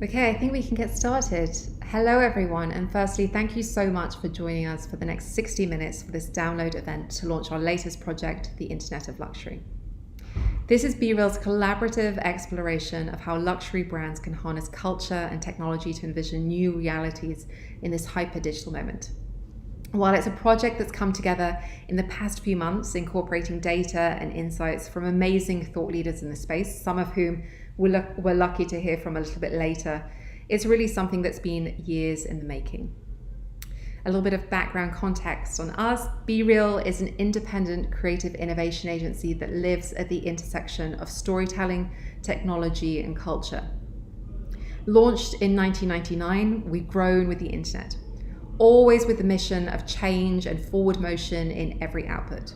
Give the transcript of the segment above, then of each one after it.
Okay, I think we can get started. Hello everyone, and firstly, thank you so much for joining us for the next 60 minutes for this download event to launch our latest project, the Internet of Luxury. This is BeReal's collaborative exploration of how luxury brands can harness culture and technology to envision new realities in this hyper-digital moment. While it's a project that's come together in the past few months, incorporating data and insights from amazing thought leaders in the space, some of whom we're lucky to hear from a little bit later, it's really something that's been years in the making. A little bit of background context on us. BeReal is an independent creative innovation agency that lives at the intersection of storytelling, technology, and culture. Launched in 1999, we've grown with the internet, always with the mission of change and forward motion in every output.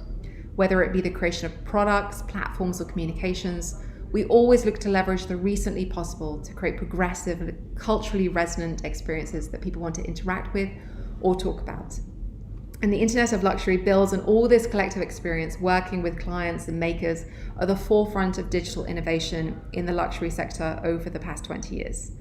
Whether it be the creation of products, platforms, or communications, we always look to leverage the recently possible to create progressive, culturally resonant experiences that people want to interact with or talk about. And the Internet of Luxury builds on all this collective experience, working with clients and makers at the forefront of digital innovation in the luxury sector over the past 20 years.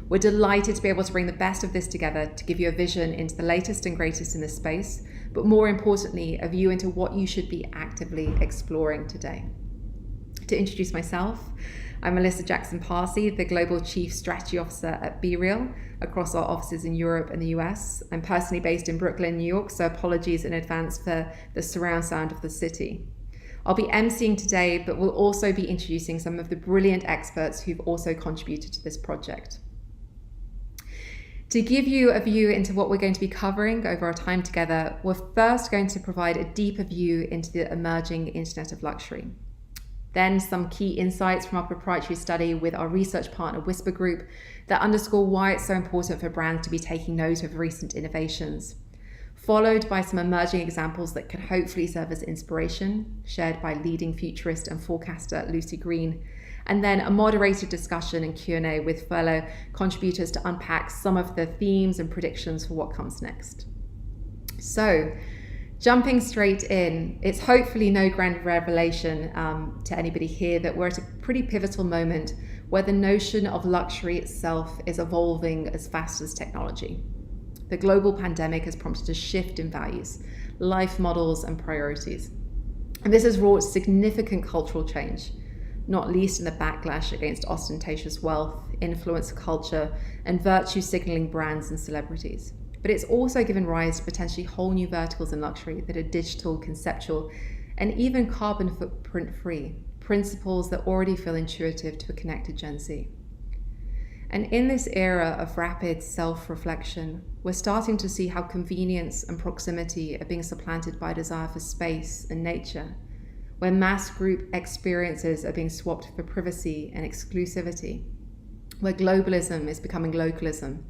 We're delighted to be able to bring the best of this together to give you a vision into the latest and greatest in this space, but more importantly, a view into what you should be actively exploring today. To introduce myself, I'm Melissa Jackson-Parsi, the Global Chief Strategy Officer at BeReal across our offices in Europe and the US. I'm personally based in Brooklyn, New York, so apologies in advance for the surround sound of the city. I'll be emceeing today, but we'll also be introducing some of the brilliant experts who've also contributed to this project. To give you a view into what we're going to be covering over our time together, we're first going to provide a deeper view into the emerging Internet of Luxury. Then some key insights from our proprietary study with our research partner Whisper Group that underscore why it's so important for brands to be taking note of recent innovations. Followed by some emerging examples that could hopefully serve as inspiration, shared by leading futurist and forecaster Lucy Green. And then a moderated discussion and Q&A with fellow contributors to unpack some of the themes and predictions for what comes next. So, jumping straight in, it's hopefully no grand revelation to anybody here that we're at a pretty pivotal moment where the notion of luxury itself is evolving as fast as technology. The global pandemic has prompted a shift in values, life models, and priorities. And this has wrought significant cultural change, not least in the backlash against ostentatious wealth, influencer culture, and virtue signaling brands and celebrities. But it's also given rise to potentially whole new verticals in luxury that are digital, conceptual, and even carbon footprint free, principles that already feel intuitive to a connected Gen Z. And in this era of rapid self-reflection, we're starting to see how convenience and proximity are being supplanted by a desire for space and nature, where mass group experiences are being swapped for privacy and exclusivity, where globalism is becoming localism,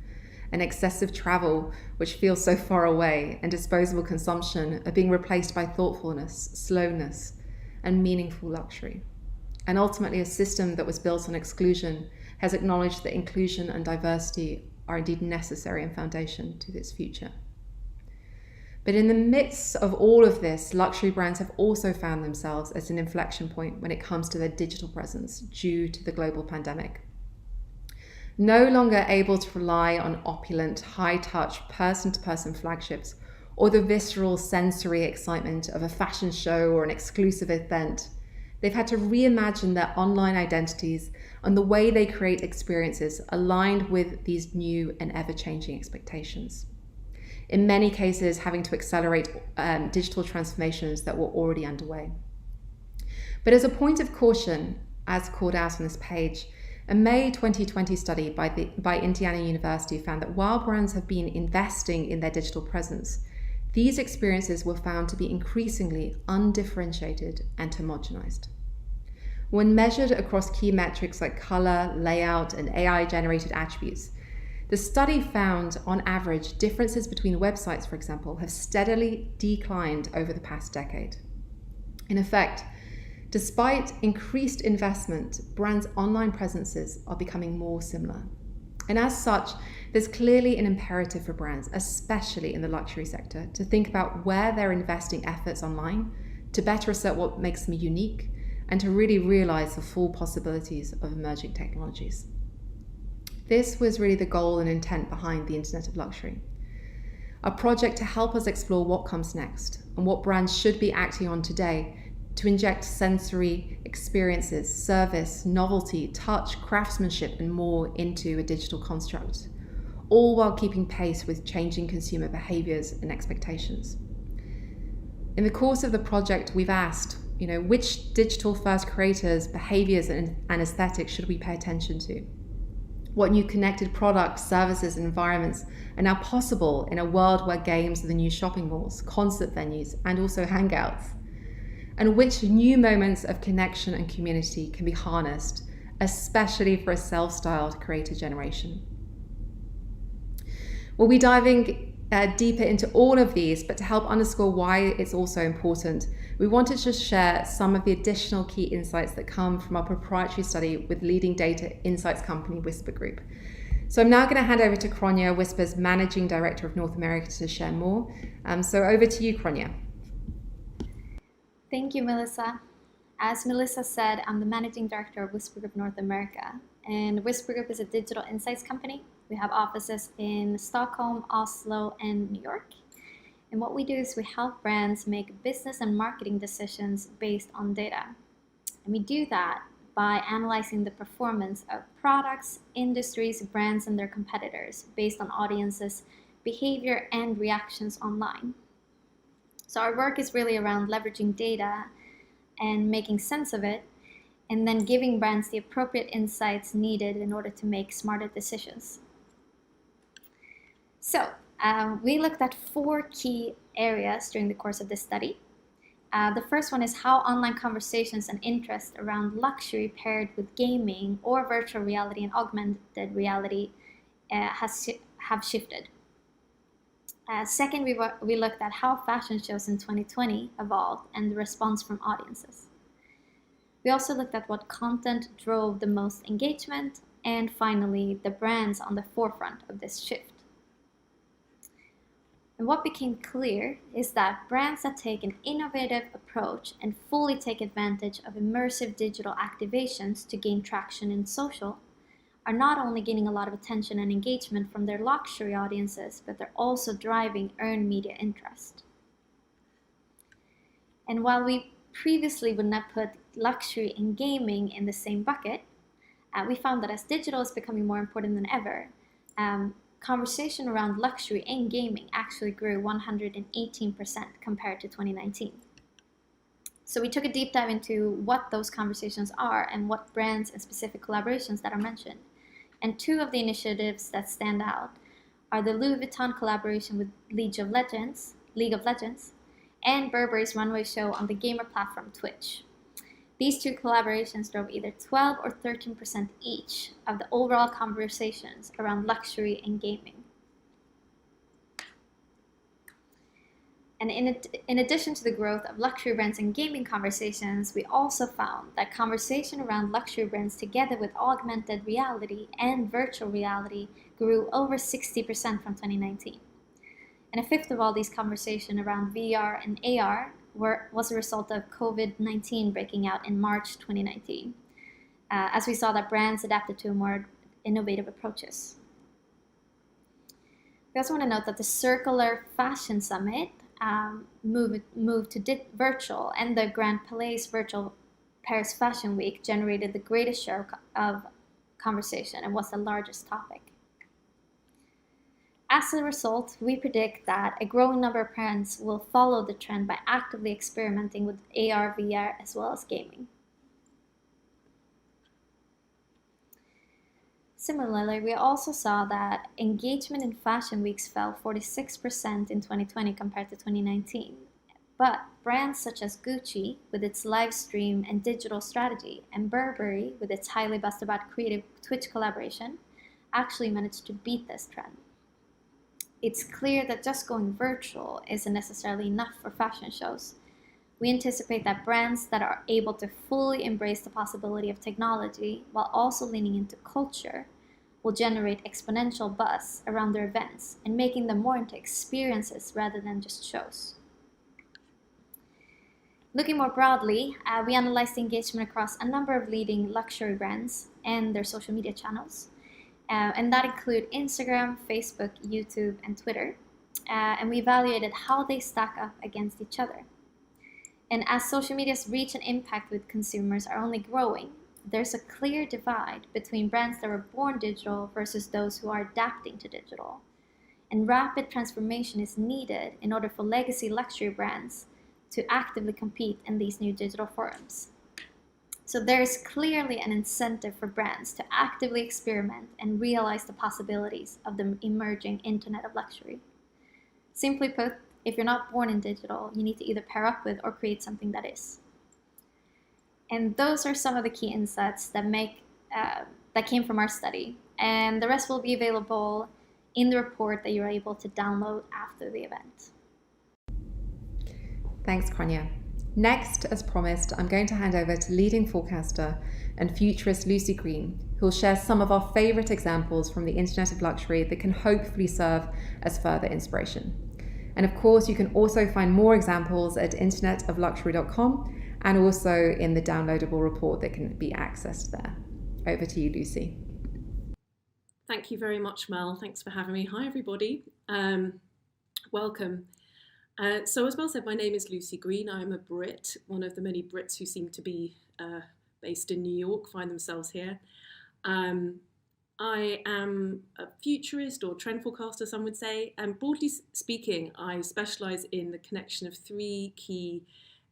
and excessive travel, which feels so far away, and disposable consumption are being replaced by thoughtfulness, slowness, and meaningful luxury. And ultimately, a system that was built on exclusion has acknowledged that inclusion and diversity are indeed necessary and foundation to its future. But in the midst of all of this, luxury brands have also found themselves at an inflection point when it comes to their digital presence due to the global pandemic. No longer able to rely on opulent, high-touch, person-to-person flagships or the visceral sensory excitement of a fashion show or an exclusive event, they've had to reimagine their online identities and the way they create experiences aligned with these new and ever-changing expectations. In many cases, having to accelerate digital transformations that were already underway. But as a point of caution, as called out on this page, a May 2020 study by Indiana University found that while brands have been investing in their digital presence, these experiences were found to be increasingly undifferentiated and homogenized. When measured across key metrics like color, layout, and AI-generated attributes, the study found, on average, differences between websites, for example, have steadily declined over the past decade. In effect, despite increased investment, brands' online presences are becoming more similar. And as such, there's clearly an imperative for brands, especially in the luxury sector, to think about where they're investing efforts online to better assert what makes them unique and to really realize the full possibilities of emerging technologies. This was really the goal and intent behind the Internet of Luxury. A project to help us explore what comes next and what brands should be acting on today to inject sensory experiences, service, novelty, touch, craftsmanship, and more into a digital construct, all while keeping pace with changing consumer behaviors and expectations. In the course of the project, we've asked, which digital-first creators, behaviors, and aesthetics should we pay attention to? What new connected products, services, and environments are now possible in a world where games are the new shopping malls, concert venues, and also hangouts? And which new moments of connection and community can be harnessed, especially for a self-styled creator generation? We'll be diving deeper into all of these, but to help underscore why it's also important, we wanted to share some of the additional key insights that come from our proprietary study with leading data insights company Whisper Group. So I'm now going to hand over to Kronya, Whisper's Managing Director of North America, to share more. So over to you, Kronya. Thank you, Melissa. As Melissa said, I'm the Managing Director of Whisper Group North America, and Whisper Group is a digital insights company. We have offices in Stockholm, Oslo, and New York. And what we do is we help brands make business and marketing decisions based on data. And we do that by analyzing the performance of products, industries, brands, and their competitors based on audiences' behavior and reactions online. So our work is really around leveraging data and making sense of it, and then giving brands the appropriate insights needed in order to make smarter decisions. So we looked at 4 key areas during the course of this study. The first one is how online conversations and interest around luxury paired with gaming or virtual reality and augmented reality have shifted. Second, we looked at how fashion shows in 2020 evolved and the response from audiences. We also looked at what content drove the most engagement, and finally, the brands on the forefront of this shift. And what became clear is that brands that take an innovative approach and fully take advantage of immersive digital activations to gain traction in social are not only gaining a lot of attention and engagement from their luxury audiences, but they're also driving earned media interest. And while we previously would not put luxury and gaming in the same bucket, we found that as digital is becoming more important than ever, conversation around luxury and gaming actually grew 118% compared to 2019. So we took a deep dive into what those conversations are and what brands and specific collaborations that are mentioned. And 2 of the initiatives that stand out are the Louis Vuitton collaboration with League of Legends, and Burberry's runway show on the gamer platform Twitch. These 2 collaborations drove either 12 or 13% each of the overall conversations around luxury and gaming. And in addition to the growth of luxury brands and gaming conversations, we also found that conversation around luxury brands together with augmented reality and virtual reality grew over 60% from 2019. And a fifth of all these conversations around VR and AR was a result of COVID-19 breaking out in March 2019, as we saw that brands adapted to more innovative approaches. We also want to note that the Circular Fashion Summit moved to virtual, and the Grand Palais Virtual Paris Fashion Week generated the greatest share of conversation and was the largest topic. As a result, we predict that a growing number of brands will follow the trend by actively experimenting with AR, VR, as well as gaming. Similarly, we also saw that engagement in fashion weeks fell 46% in 2020 compared to 2019. But brands such as Gucci, with its live stream and digital strategy, and Burberry, with its highly buzzed about creative Twitch collaboration, actually managed to beat this trend. It's clear that just going virtual isn't necessarily enough for fashion shows. We anticipate that brands that are able to fully embrace the possibility of technology while also leaning into culture will generate exponential buzz around their events and making them more into experiences rather than just shows. Looking more broadly, we analyzed the engagement across a number of leading luxury brands and their social media channels. and that include Instagram, Facebook, YouTube, and Twitter. And we evaluated how they stack up against each other. And as social media's reach and impact with consumers are only growing, there's a clear divide between brands that were born digital versus those who are adapting to digital. And rapid transformation is needed in order for legacy luxury brands to actively compete in these new digital forums. So there is clearly an incentive for brands to actively experiment and realize the possibilities of the emerging Internet of Luxury. Simply put, if you're not born in digital, you need to either pair up with or create something that is. And those are some of the key insights that came from our study. And the rest will be available in the report that you're able to download after the event. Thanks, Kranja. Next, as promised, I'm going to hand over to leading forecaster and futurist Lucy Green, who will share some of our favourite examples from the Internet of Luxury that can hopefully serve as further inspiration. And of course, you can also find more examples at internetofluxury.com and also in the downloadable report that can be accessed there. Over to you, Lucy. Thank you very much, Mel. Thanks for having me. Hi, everybody. Welcome. So as Mel said, my name is Lucy Green. I'm a Brit, one of the many Brits who seem to be based in New York, find themselves here. I am a futurist or trend forecaster, some would say, and broadly speaking, I specialise in the connection of three key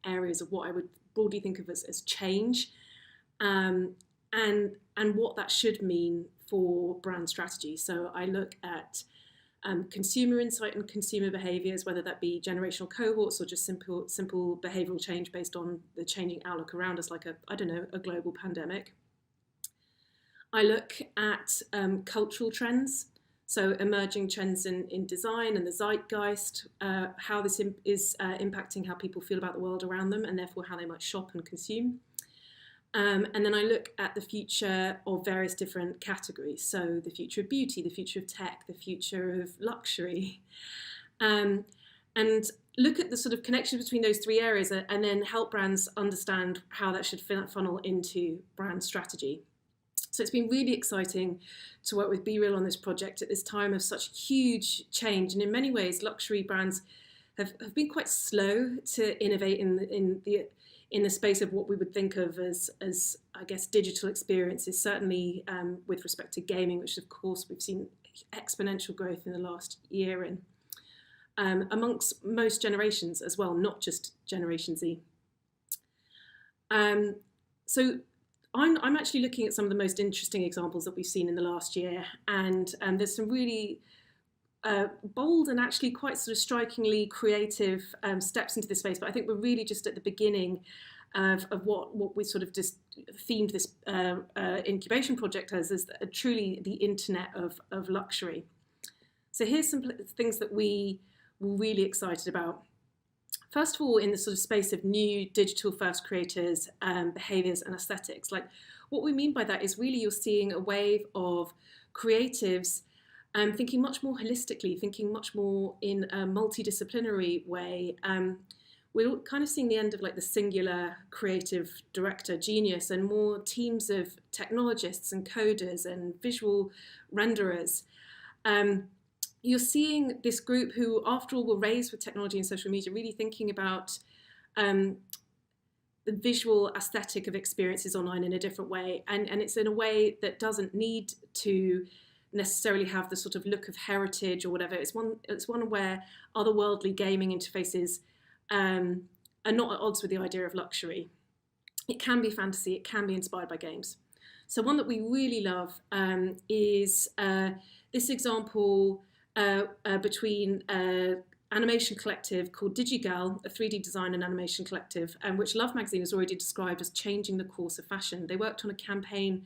areas of what I would broadly think of as change, and what that should mean for brand strategy. So I look at consumer insight and consumer behaviours, whether that be generational cohorts or just simple behavioural change based on the changing outlook around us, like a global pandemic. I look at cultural trends, so emerging trends in design and the zeitgeist, how this is impacting how people feel about the world around them and therefore how they might shop and consume. And then I look at the future of various different categories, so the future of beauty, the future of tech, the future of luxury, and look at the sort of connection between those three areas and then help brands understand how that should funnel into brand strategy. So it's been really exciting to work with BeReal on this project at this time of such huge change. And in many ways, luxury brands have been quite slow to innovate in the space of what we would think of as I guess, digital experiences, certainly with respect to gaming, which of course we've seen exponential growth in the last year and amongst most generations as well, not just Generation Z. So I'm actually looking at some of the most interesting examples that we've seen in the last year, and there's some really bold and actually quite sort of strikingly creative steps into this space. But I think we're really just at the beginning of what we sort of just themed this incubation project as truly the internet of luxury. So here's some things that we were really excited about. First of all, in the sort of space of new digital first creators, behaviours and aesthetics, like what we mean by that is really you're seeing a wave of creatives thinking much more holistically, thinking much more in a multidisciplinary way. We're kind of seeing the end of like the singular creative director genius and more teams of technologists and coders and visual renderers. You're seeing this group who, after all, were raised with technology and social media, really thinking about the visual aesthetic of experiences online in a different way. And it's in a way that doesn't need to necessarily have the sort of look of heritage or whatever. It's one where otherworldly gaming interfaces are not at odds with the idea of luxury. It can be fantasy, it can be inspired by games. So one that we really love is this example between an animation collective called DigiGal, a 3D design and animation collective, which Love magazine has already described as changing the course of fashion. They worked on a campaign,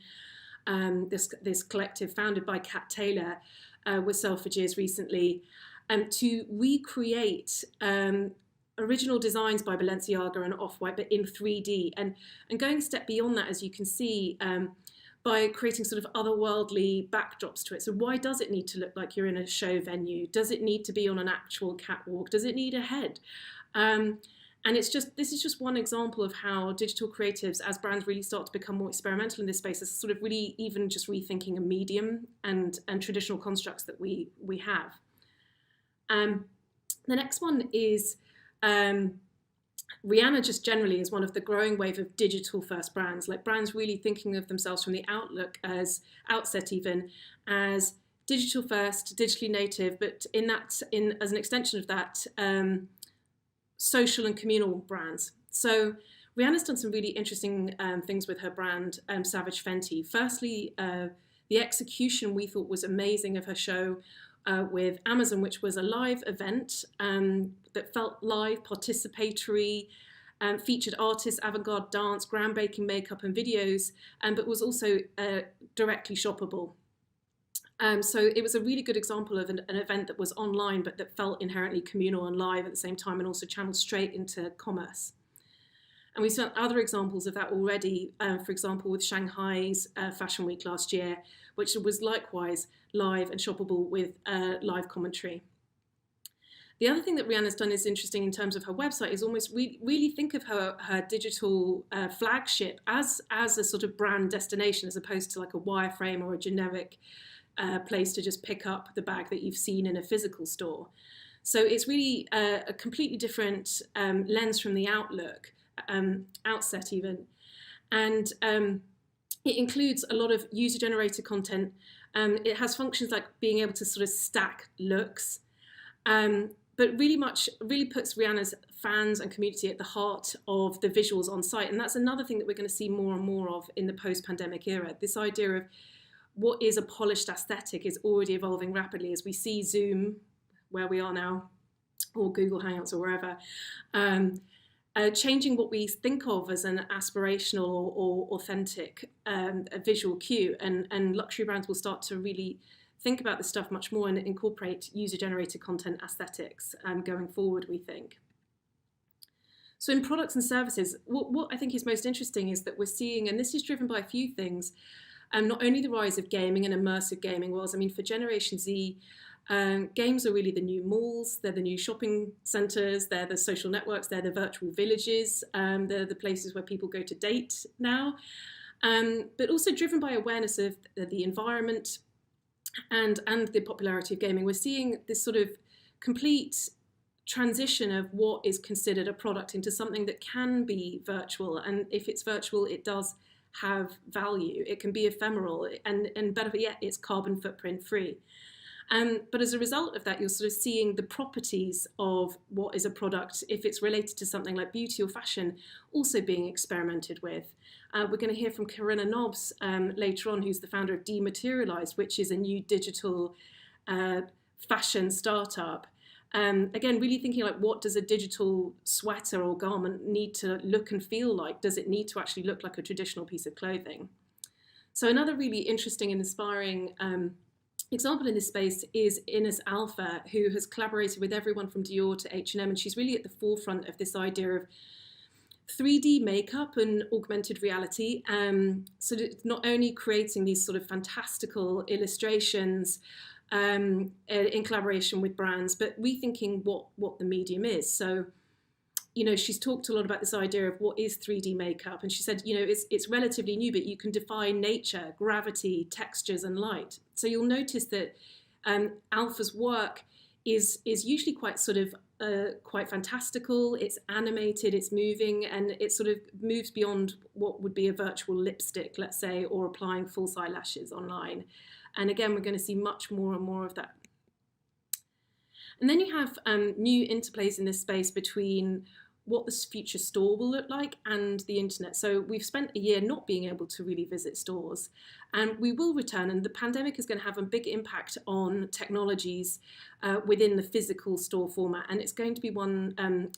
this collective founded by Kat Taylor with Selfridges recently, to recreate original designs by Balenciaga and Off-White, but in 3D, and going a step beyond that, as you can see, by creating sort of otherworldly backdrops to it. So why does it need to look like you're in a show venue? Does it need to be on an actual catwalk? Does it need a head? And And this is just one example of how digital creatives, as brands really start to become more experimental in this space, is sort of really even just rethinking a medium and traditional constructs that we have. The next one is Rihanna just generally is one of the growing wave of digital first brands, like brands really thinking of themselves from the outset even as digital first, digitally native, but as an extension of that, social and communal brands. So Rihanna's done some really interesting things with her brand, Savage Fenty. Firstly, the execution we thought was amazing of her show with Amazon, which was a live event that felt live, participatory, featured artists, avant-garde dance, groundbreaking makeup and videos, but was also directly shoppable. So it was a really good example of an event that was online, but that felt inherently communal and live at the same time, and also channeled straight into commerce. And we've seen other examples of that already, for example, with Shanghai's Fashion Week last year, which was likewise live and shoppable with live commentary. The other thing that Rihanna's done is interesting in terms of her website is almost really think of her digital flagship as a sort of brand destination, as opposed to like a wireframe or a generic place to just pick up the bag that you've seen in a physical store. So it's really a completely different lens from the outset even. And it includes a lot of user-generated content. It has functions like being able to sort of stack looks, but really puts Rihanna's fans and community at the heart of the visuals on site. And that's another thing that we're going to see more and more of in the post-pandemic era. This idea of what is a polished aesthetic is already evolving rapidly as we see Zoom, where we are now, or Google Hangouts or wherever, changing what we think of as an aspirational or authentic visual cue. And luxury brands will start to really think about this stuff much more and incorporate user-generated content aesthetics going forward, we think. So in products and services, what I think is most interesting is that we're seeing, and this is driven by a few things, not only the rise of gaming and immersive gaming worlds. I mean, for Generation Z, games are really the new malls, they're the new shopping centres, they're the social networks, they're the virtual villages, they're the places where people go to date now, but also driven by awareness of the environment and the popularity of gaming. We're seeing this sort of complete transition of what is considered a product into something that can be virtual, and if it's virtual, it does have value. It can be ephemeral, and better yet, it's carbon footprint free. But as a result of that, you're sort of seeing the properties of what is a product, if it's related to something like beauty or fashion, also being experimented with. We're going to hear from Corinna Nobbs later on, who's the founder of Dematerialized, which is a new digital fashion startup. Again, really thinking like, what does a digital sweater or garment need to look and feel like? Does it need to actually look like a traditional piece of clothing? So another really interesting and inspiring example in this space is Ines Alpha, who has collaborated with everyone from Dior to H&M, and she's really at the forefront of this idea of 3D makeup and augmented reality. So it's not only creating these sort of fantastical illustrations in collaboration with brands, but rethinking what the medium is. So, you know, she's talked a lot about this idea of what is 3D makeup, and she said, you know, it's relatively new, but you can define nature, gravity, textures, and light. So you'll notice that Alpha's work is usually quite sort of quite fantastical. It's animated, it's moving, and it sort of moves beyond what would be a virtual lipstick, let's say, or applying false eyelashes online. And again, we're going to see much more and more of that. And then you have new interplays in this space between what the future store will look like and the internet. So we've spent a year not being able to really visit stores, and we will return, and the pandemic is going to have a big impact on technologies within the physical store format, and it's going to be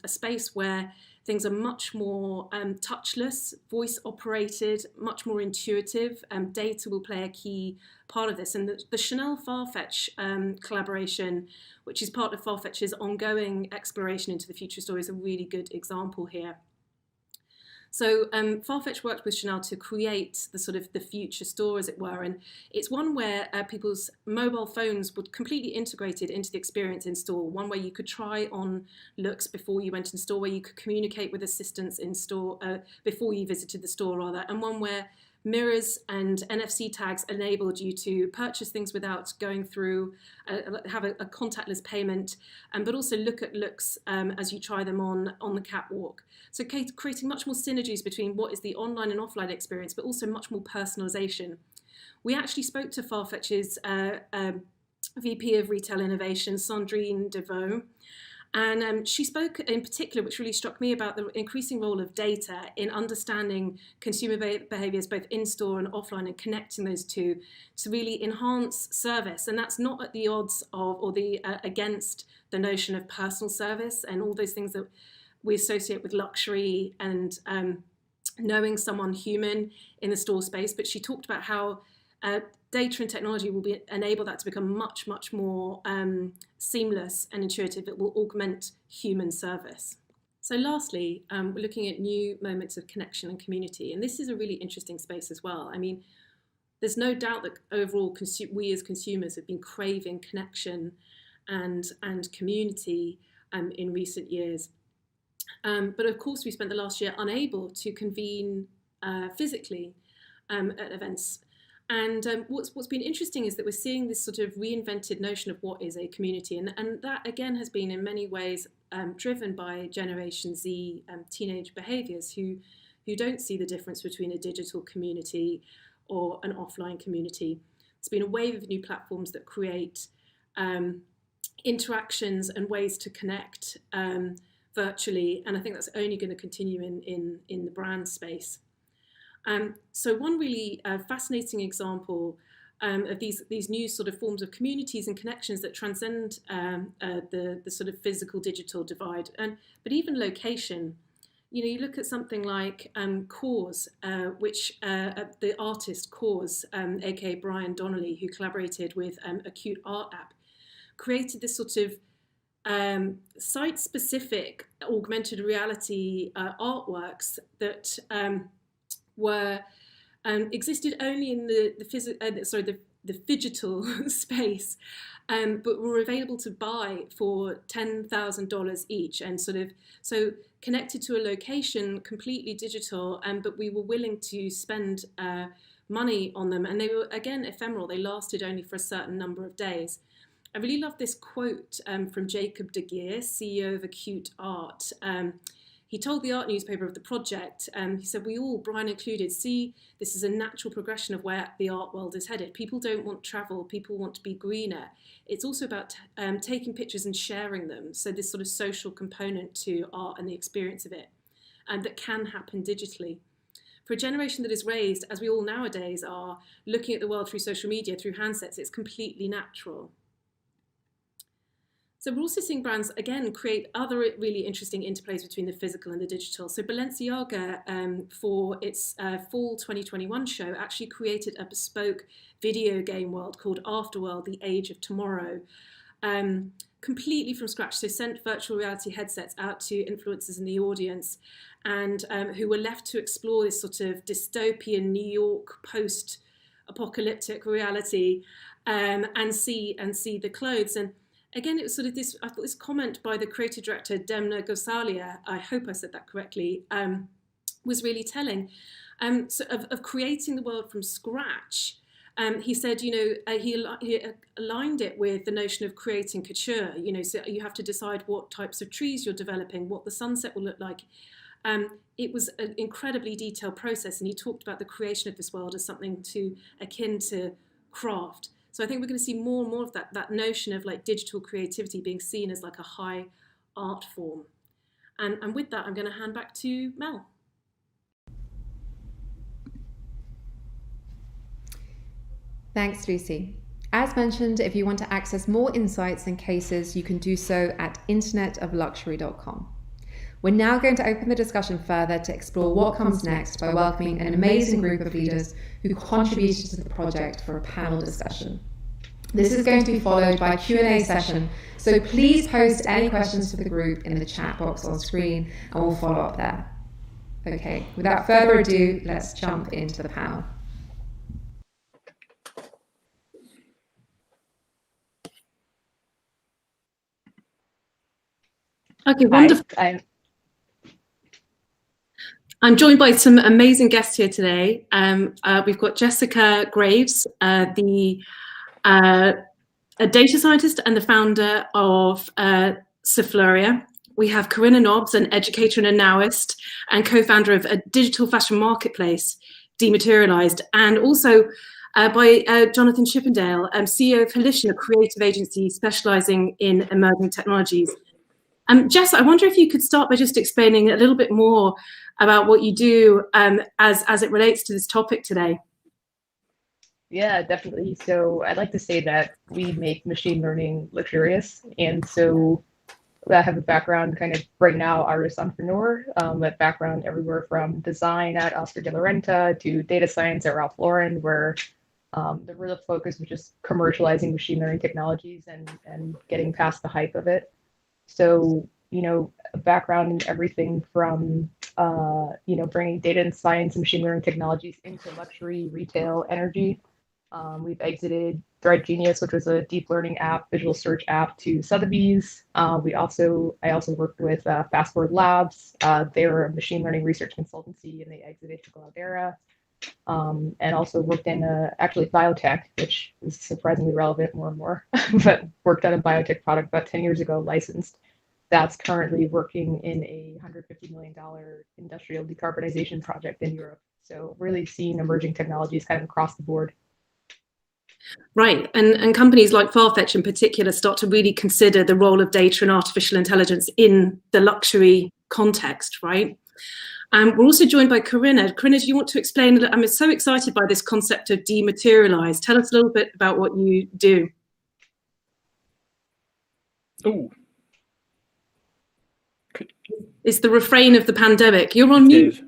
a space where things are much more touchless, voice operated, much more intuitive. Data will play a key part of this, and the Chanel Farfetch collaboration, which is part of Farfetch's ongoing exploration into the future store, is a really good example here. So Farfetch worked with Chanel to create the sort of the future store, as it were, and it's one where people's mobile phones were completely integrated into the experience in store. One where you could try on looks before you went in store, where you could communicate with assistants in store before you visited the store, rather, and one where mirrors and NFC tags enabled you to purchase things without going through, have a contactless payment, but also look at looks as you try them on the catwalk. So creating much more synergies between what is the online and offline experience, but also much more personalization. We actually spoke to Farfetch's VP of Retail Innovation, Sandrine Deveau, and she spoke in particular, which really struck me, about the increasing role of data in understanding consumer behaviours both in-store and offline, and connecting those two to really enhance service. And that's not at the odds of or against the notion of personal service and all those things that we associate with luxury and knowing someone human in the store space. But she talked about how data and technology will enable that to become much, much more seamless and intuitive. It will augment human service. So lastly, we're looking at new moments of connection and community. And this is a really interesting space as well. I mean, there's no doubt that overall we as consumers have been craving connection and community in recent years. But of course, we spent the last year unable to convene physically at events. And what's been interesting is that we're seeing this sort of reinvented notion of what is a community. And that, again, has been in many ways driven by Generation Z teenage behaviours who don't see the difference between a digital community or an offline community. It's been a wave of new platforms that create interactions and ways to connect virtually. And I think that's only going to continue in the brand space. So one really fascinating example of these new sort of forms of communities and connections that transcend the sort of physical digital divide, but even location. You know, you look at something like Cause, which the artist Cause, aka Brian Donnelly, who collaborated with a cute art app, created this sort of site-specific augmented reality artworks that were existed only in the phygital space, but were available to buy for $10,000 each, and so connected to a location, completely digital, but we were willing to spend money on them, and they were, again, ephemeral. They lasted only for a certain number of days. I really love this quote from Jacob de Geer, CEO of Acute Art. He told the art newspaper of the project, he said, "We all, Brian included, see this is a natural progression of where the art world is headed. People don't want travel, people want to be greener. It's also about taking pictures and sharing them." So this sort of social component to art and the experience of it, and that can happen digitally. For a generation that is raised, as we all nowadays are, looking at the world through social media, through handsets, it's completely natural. So we're also seeing brands, again, create other really interesting interplays between the physical and the digital. So Balenciaga, for its fall 2021 show, actually created a bespoke video game world called Afterworld, The Age of Tomorrow, completely from scratch. So sent virtual reality headsets out to influencers in the audience, and who were left to explore this sort of dystopian New York post-apocalyptic reality, and see the clothes. And again, it was sort of this, I thought this comment by the creative director, Demna Gossalia, I hope I said that correctly, was really telling. So of creating the world from scratch. He said, he aligned it with the notion of creating couture, so you have to decide what types of trees you're developing, what the sunset will look like. It was an incredibly detailed process, and he talked about the creation of this world as something akin to craft. So I think we're going to see more and more of that notion of like digital creativity being seen as like a high art form. And with that, I'm going to hand back to Mel. Thanks, Lucy. As mentioned, if you want to access more insights and cases, you can do so at internetofluxury.com. We're now going to open the discussion further to explore what comes next by welcoming an amazing group of leaders who contributed to the project for a panel discussion. This is going to be followed by a Q&A session, so please post any questions for the group in the chat box on screen and we'll follow up there. Okay, without further ado, let's jump into the panel. Okay, wonderful. Hi, I'm joined by some amazing guests here today. We've got Jessica Graves, a data scientist and the founder of Sifloria. We have Corinna Nobbs, an educator and a nowist, and co-founder of a digital fashion marketplace, Dematerialized, and also by Jonathan Chippendale, CEO of Halition, a creative agency specializing in emerging technologies. Jess, I wonder if you could start by just explaining a little bit more about what you do as it relates to this topic today. Yeah, definitely. So I'd like to say that we make machine learning luxurious. And so I have a background kind of right now, artist entrepreneur, a background everywhere from design at Oscar de la Renta to data science at Ralph Lauren, where the real focus was just commercializing machine learning technologies and getting past the hype of it. So, a background in everything from, bringing data and science and machine learning technologies into luxury, retail, energy. We've exited Thread Genius, which was a deep learning app, visual search app, to Sotheby's. I also worked with Fast Forward Labs. They're a machine learning research consultancy, and they exited to Cloudera. And also worked in actually biotech, which is surprisingly relevant more and more, but worked on a biotech product about 10 years ago, licensed. That's currently working in a $150 million industrial decarbonization project in Europe. So really seeing emerging technologies kind of across the board. Right, and companies like Farfetch in particular start to really consider the role of data and artificial intelligence in the luxury context, right? We're also joined by Corinna. Corinna, do you want to explain? I'm so excited by this concept of dematerialized. Tell us a little bit about what you do. Oh. It's the refrain of the pandemic. You're on mute.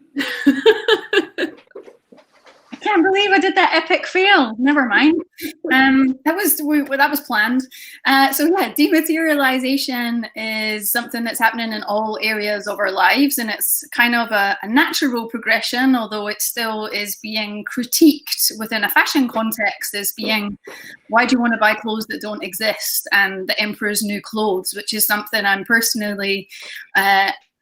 I can't believe I did that epic fail. Never mind. That was planned. So yeah, dematerialization is something that's happening in all areas of our lives, and it's kind of a natural progression, although it still is being critiqued within a fashion context as being, why do you want to buy clothes that don't exist? And the emperor's new clothes, which is something I'm personally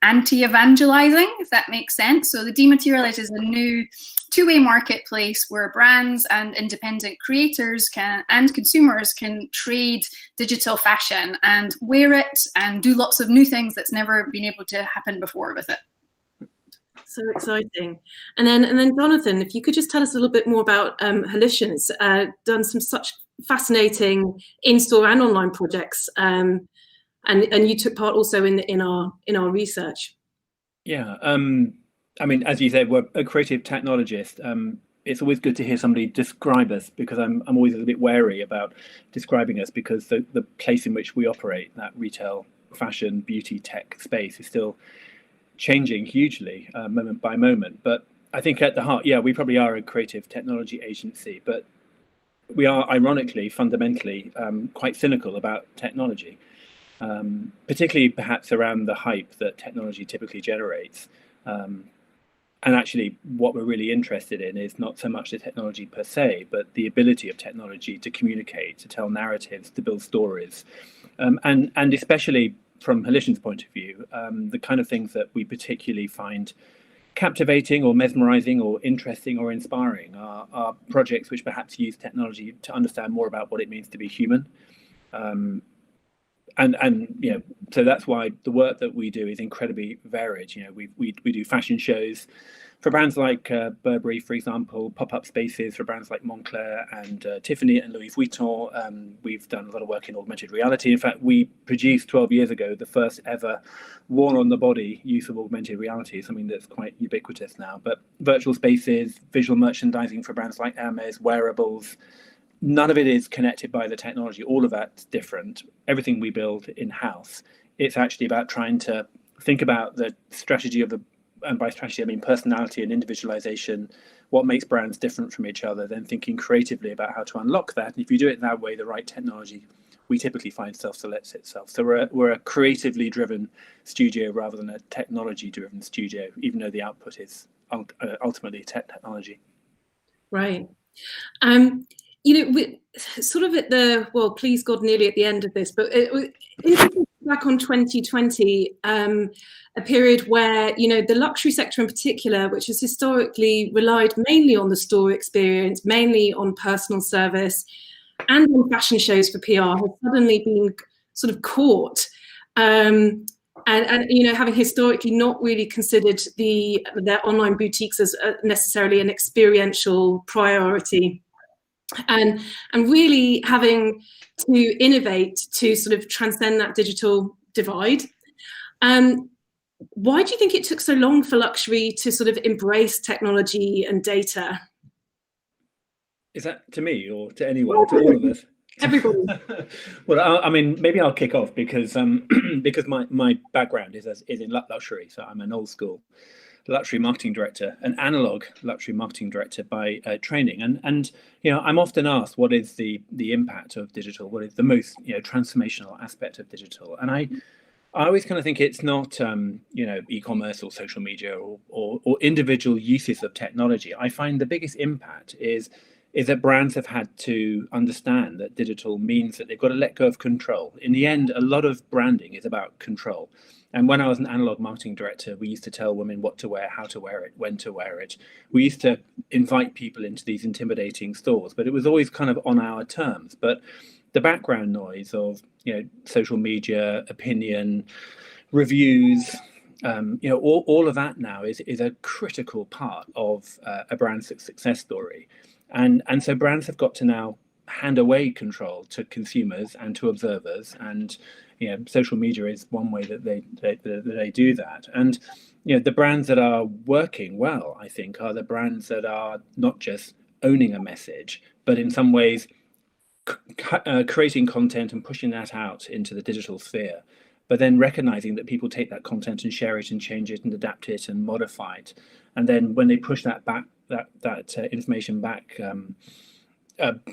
anti-evangelizing, if that makes sense. So the Dematerialized is a new two-way marketplace where brands and independent creators and consumers can trade digital fashion and wear it and do lots of new things that's never been able to happen before with it. So exciting. And then Jonathan, if you could just tell us a little bit more about Halition. It's done some such fascinating in-store and online projects, and you took part also in our research. Yeah, I mean, as you said, we're a creative technologist. It's always good to hear somebody describe us, because I'm always a little bit wary about describing us, because the place in which we operate, that retail, fashion, beauty, tech space, is still changing hugely moment by moment. But I think at the heart, yeah, we probably are a creative technology agency, but we are ironically, fundamentally, quite cynical about technology. Particularly perhaps around the hype that technology typically generates. And actually what we're really interested in is not so much the technology per se, but the ability of technology to communicate, to tell narratives, to build stories. And especially from Halition's point of view, the kind of things that we particularly find captivating or mesmerizing or interesting or inspiring are projects which perhaps use technology to understand more about what it means to be human. And you know, so that's why the work that we do is incredibly varied. You know, we do fashion shows for brands like Burberry, for example, pop-up spaces for brands like Moncler and Tiffany and Louis Vuitton. We've done a lot of work in augmented reality. In fact, we produced 12 years ago the first ever worn on the body use of augmented reality, something that's quite ubiquitous now. But virtual spaces, visual merchandising for brands like Hermes, wearables, none of it is connected by the technology. All of that's different. Everything we build in-house. It's actually about trying to think about the strategy of and by strategy I mean personality and individualization, what makes brands different from each other, then thinking creatively about how to unlock that. And if you do it that way, the right technology we typically find self-selects itself. So we're a creatively driven studio rather than a technology driven studio, even though the output is ultimately technology. Right. We sort of at the, well, please God, nearly at the end of this, but back on 2020, a period where, the luxury sector in particular, which has historically relied mainly on the store experience, mainly on personal service and on fashion shows for PR, has suddenly been sort of caught. And having historically not really considered their online boutiques as necessarily an experiential priority. And really having to innovate to sort of transcend that digital divide. Why do you think it took so long for luxury to sort of embrace technology and data? Is that to me or to anyone, to all of us? Everybody. Well, I mean, maybe I'll kick off because because my background is in luxury, so I'm an old school luxury marketing director, an analog luxury marketing director by training, and I'm often asked what is the impact of digital, what is the most transformational aspect of digital, and I always kind of think it's not e-commerce or social media or individual uses of technology. I find the biggest impact is that brands have had to understand that digital means that they've got to let go of control. In the end, a lot of branding is about control. And when I was an analog marketing director, we used to tell women what to wear, how to wear it, when to wear it. We used to invite people into these intimidating stores, but it was always kind of on our terms. But the background noise of social media, opinion, reviews, all of that now is a critical part of a brand's success story. And so brands have got to now hand away control to consumers and to observers, and social media is one way that they do that. And the brands that are working well, I think, are the brands that are not just owning a message, but in some ways creating content and pushing that out into the digital sphere, but then recognizing that people take that content and share it and change it and adapt it and modify it, and then when they push that back, that information back,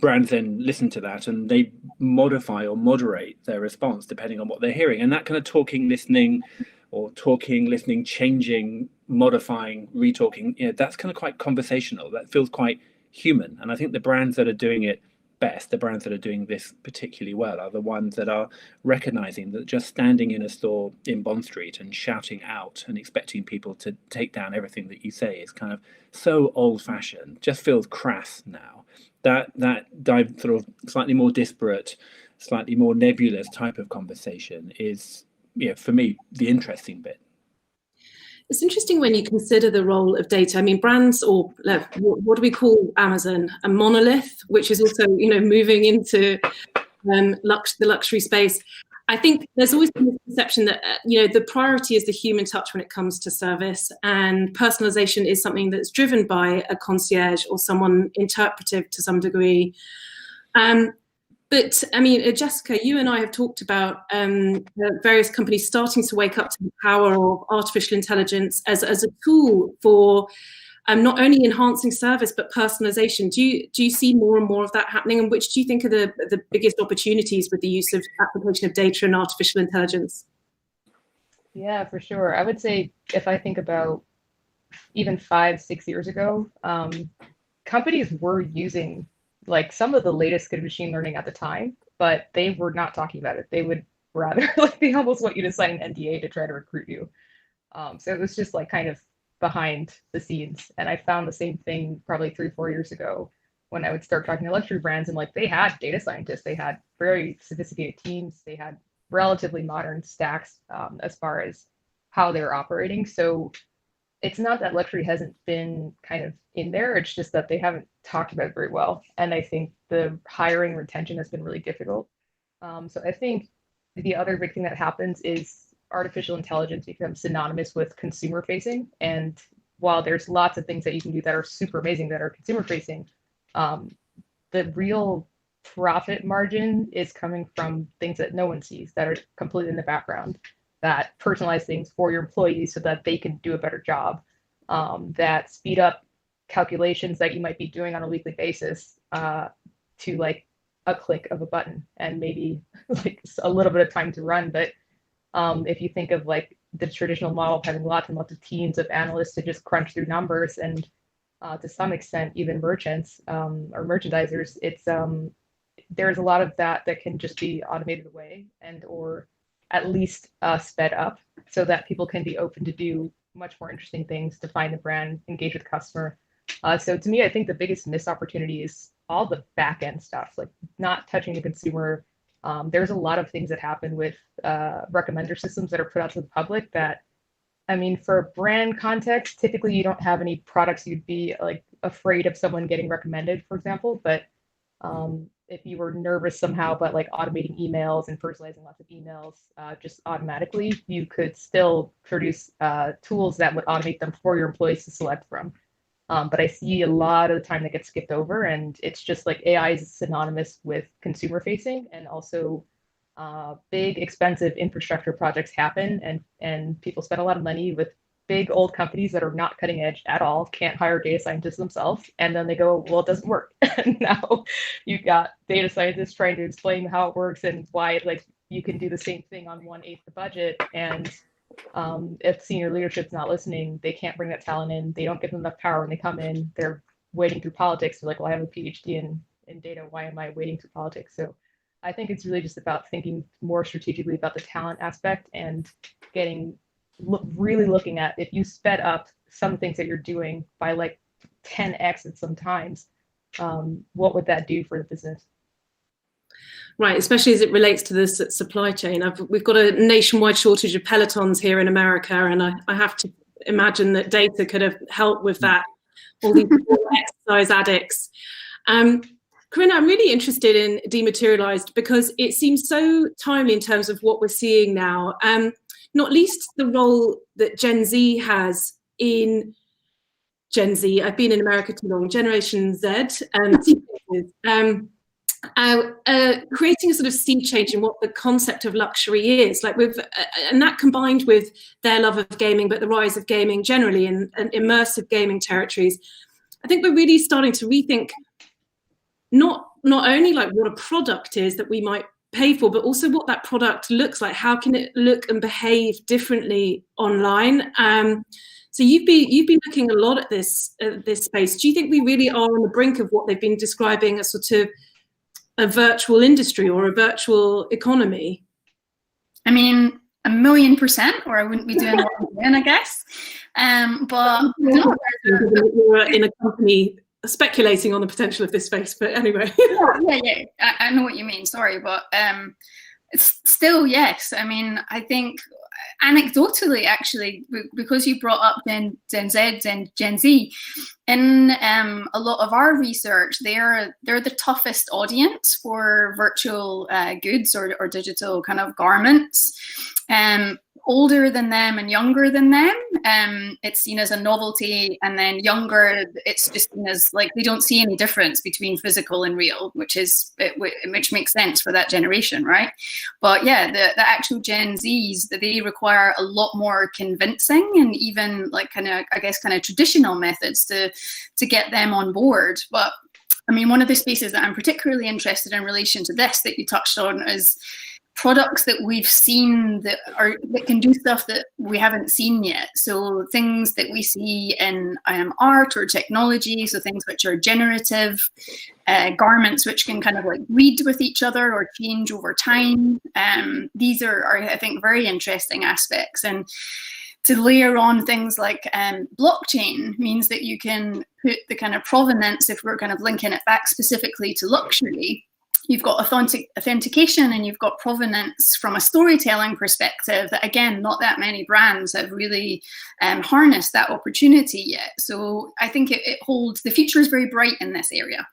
brands then listen to that and they modify or moderate their response depending on what they're hearing. And that kind of talking, listening, changing, modifying, retalking, that's kind of quite conversational. That feels quite human. And I think the brands that are doing it best, the brands that are doing this particularly well, are the ones that are recognizing that just standing in a store in Bond Street and shouting out and expecting people to take down everything that you say is kind of so old-fashioned, just feels crass now. That sort of slightly more disparate, slightly more nebulous type of conversation is, for me, the interesting bit. It's interesting when you consider the role of data. I mean, brands, or what do we call Amazon? A monolith, which is also, moving into the luxury space. I think there's always been this perception that, the priority is the human touch when it comes to service, and personalization is something that's driven by a concierge or someone interpretive to some degree. But I mean, Jessica, you and I have talked about various companies starting to wake up to the power of artificial intelligence as a tool for not only enhancing service but personalization. Do you see more and more of that happening? And which do you think are the biggest opportunities with the use of application of data and artificial intelligence? Yeah, for sure. I would say if I think about even 5-6 years ago, companies were using like some of the latest good machine learning at the time, but they were not talking about it. They would rather they almost want you to sign an NDA to try to recruit you. So it was just like kind of behind the scenes. And I found the same thing probably 3-4 years ago when I would start talking to luxury brands, and like they had data scientists, they had very sophisticated teams, they had relatively modern stacks as far as how they were operating. So it's not that luxury hasn't been kind of in there, it's just that they haven't talked about it very well. And I think the hiring retention has been really difficult. So I think the other big thing that happens is artificial intelligence becomes synonymous with consumer facing. And while there's lots of things that you can do that are super amazing that are consumer facing, the real profit margin is coming from things that no one sees, that are completely in the background, that personalize things for your employees so that they can do a better job, that speed up calculations that you might be doing on a weekly basis to like a click of a button and maybe like a little bit of time to run. But if you think of like the traditional model of having lots and lots of teams of analysts to just crunch through numbers, and to some extent even merchants or merchandisers, it's there's a lot of that can just be automated away and or at least sped up so that people can be open to do much more interesting things, to find the brand, engage with the customer. So to me, I think the biggest missed opportunity is all the back end stuff, like not touching the consumer. There's a lot of things that happen with recommender systems that are put out to the public that, I mean, for a brand context, typically you don't have any products you'd be like afraid of someone getting recommended, for example. But if you were nervous somehow about like automating emails and personalizing lots of emails just automatically, you could still produce tools that would automate them for your employees to select from. But I see a lot of the time that gets skipped over, and it's just like AI is synonymous with consumer facing, and also big expensive infrastructure projects happen, and people spend a lot of money with big old companies that are not cutting edge at all, can't hire data scientists themselves, and then they go, well, it doesn't work. And now you've got data scientists trying to explain how it works and why like you can do the same thing on 1/8 the budget, and if senior leadership's not listening, they can't bring that talent in. They don't give them enough power when they come in. They're wading through politics. They're like, well, I have a PhD in data. Why am I wading through politics? So I think it's really just about thinking more strategically about the talent aspect and really looking at, if you sped up some things that you're doing by like 10x at some times, what would that do for the business? Right, especially as it relates to the supply chain. We've got a nationwide shortage of Pelotons here in America, and I have to imagine that data could have helped with that, all these exercise addicts. Corinna, I'm really interested in Dematerialized because it seems so timely in terms of what we're seeing now, not least the role that Gen Z has in Gen Z. I've been in America too long, Generation Z, creating a sort of sea change in what the concept of luxury is, like and that combined with their love of gaming, but the rise of gaming generally and immersive gaming territories. I think we're really starting to rethink not only like what a product is that we might pay for, but also what that product looks like. How can it look and behave differently online? So you've been looking a lot at this space. Do you think we really are on the brink of what they've been describing as sort of a virtual industry or a virtual economy? I mean, 1,000,000%, or I wouldn't be doing what I'm doing, I guess. But you're in a company speculating on the potential of this space, but anyway. Yeah. I know what you mean. Sorry, but it's still yes. I mean, I think anecdotally, actually, because you brought up Gen Z and Gen Z, in a lot of our research, they're the toughest audience for virtual goods or digital kind of garments. Older than them and younger than them, it's seen as a novelty, and then younger, it's just seen as like they don't see any difference between physical and real, which makes sense for that generation, right? But yeah, the actual Gen Zs, they require a lot more convincing and even like kind of traditional methods to get them on board. But I mean, one of the spaces that I'm particularly interested in relation to this that you touched on is products that we've seen that can do stuff that we haven't seen yet. So things that we see in art or technology, so things which are generative, garments which can kind of like read with each other or change over time. These are I think very interesting aspects. And to layer on things like blockchain means that you can put the kind of provenance, if we're kind of linking it back specifically to luxury, you've got authentication and you've got provenance from a storytelling perspective that, again, not that many brands have really harnessed that opportunity yet. So I think it holds, the future is very bright in this area.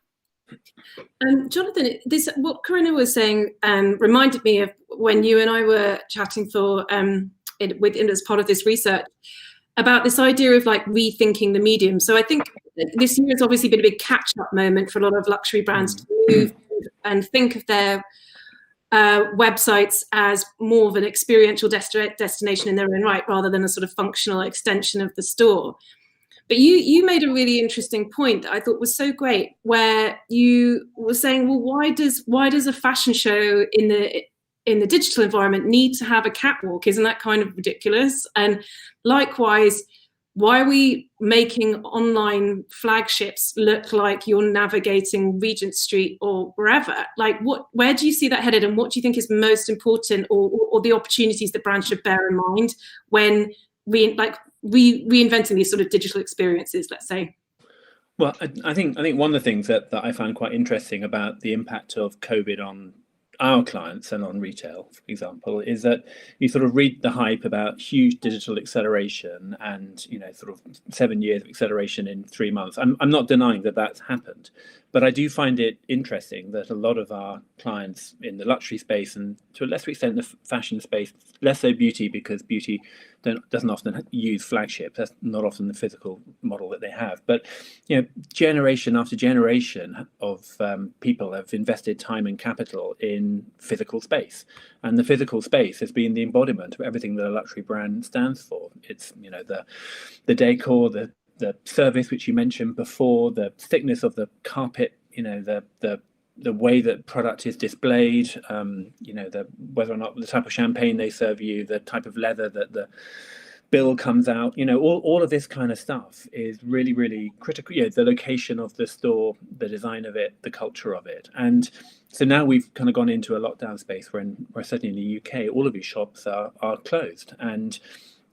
Jonathan, what Corinna was saying reminded me of when you and I were chatting as part of this research about this idea of like rethinking the medium. So I think this year has obviously been a big catch-up moment for a lot of luxury brands to move and think of their websites as more of an experiential destination in their own right, rather than a sort of functional extension of the store. But you made a really interesting point that I thought was so great, where you were saying, well, why does a fashion show in the digital environment need to have a catwalk? Isn't that kind of ridiculous? And likewise, why are we making online flagships look like you're navigating Regent Street or wherever? Like, where do you see that headed, and what do you think is most important, or the opportunities that brands should bear in mind when reinventing these sort of digital experiences, let's say? Well, I think one of the things that I find quite interesting about the impact of COVID on our clients and on retail, for example, is that you sort of read the hype about huge digital acceleration and, sort of 7 years of acceleration in 3 months. I'm not denying that that's happened, but I do find it interesting that a lot of our clients in the luxury space, and to a lesser extent the fashion space, less so beauty, because beauty doesn't often use flagships. That's not often the physical model that they have. But generation after generation of people have invested time and capital in physical space, and the physical space has been the embodiment of everything that a luxury brand stands for. It's the decor, the service which you mentioned before, the thickness of the carpet, the way that product is displayed, whether or not the type of champagne they serve you, the type of leather that the bill comes out, all of this kind of stuff is really, really critical. The location of the store, the design of it, the culture of it. And so now we've kind of gone into a lockdown space where certainly in the UK, all of these shops are closed. And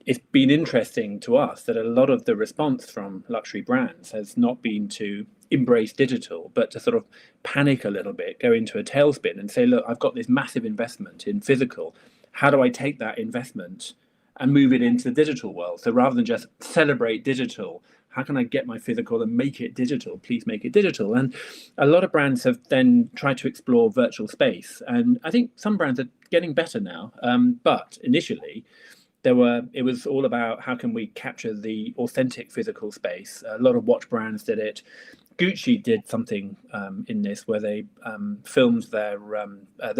it's been interesting to us that a lot of the response from luxury brands has not been to embrace digital, but to sort of panic a little bit, go into a tailspin and say, look, I've got this massive investment in physical. How do I take that investment and move it into the digital world? So rather than just celebrate digital, how can I get my physical and make it digital? Please make it digital. And a lot of brands have then tried to explore virtual space. And I think some brands are getting better now. But initially, it was all about how can we capture the authentic physical space. A lot of watch brands did it. Gucci did something in this where they filmed their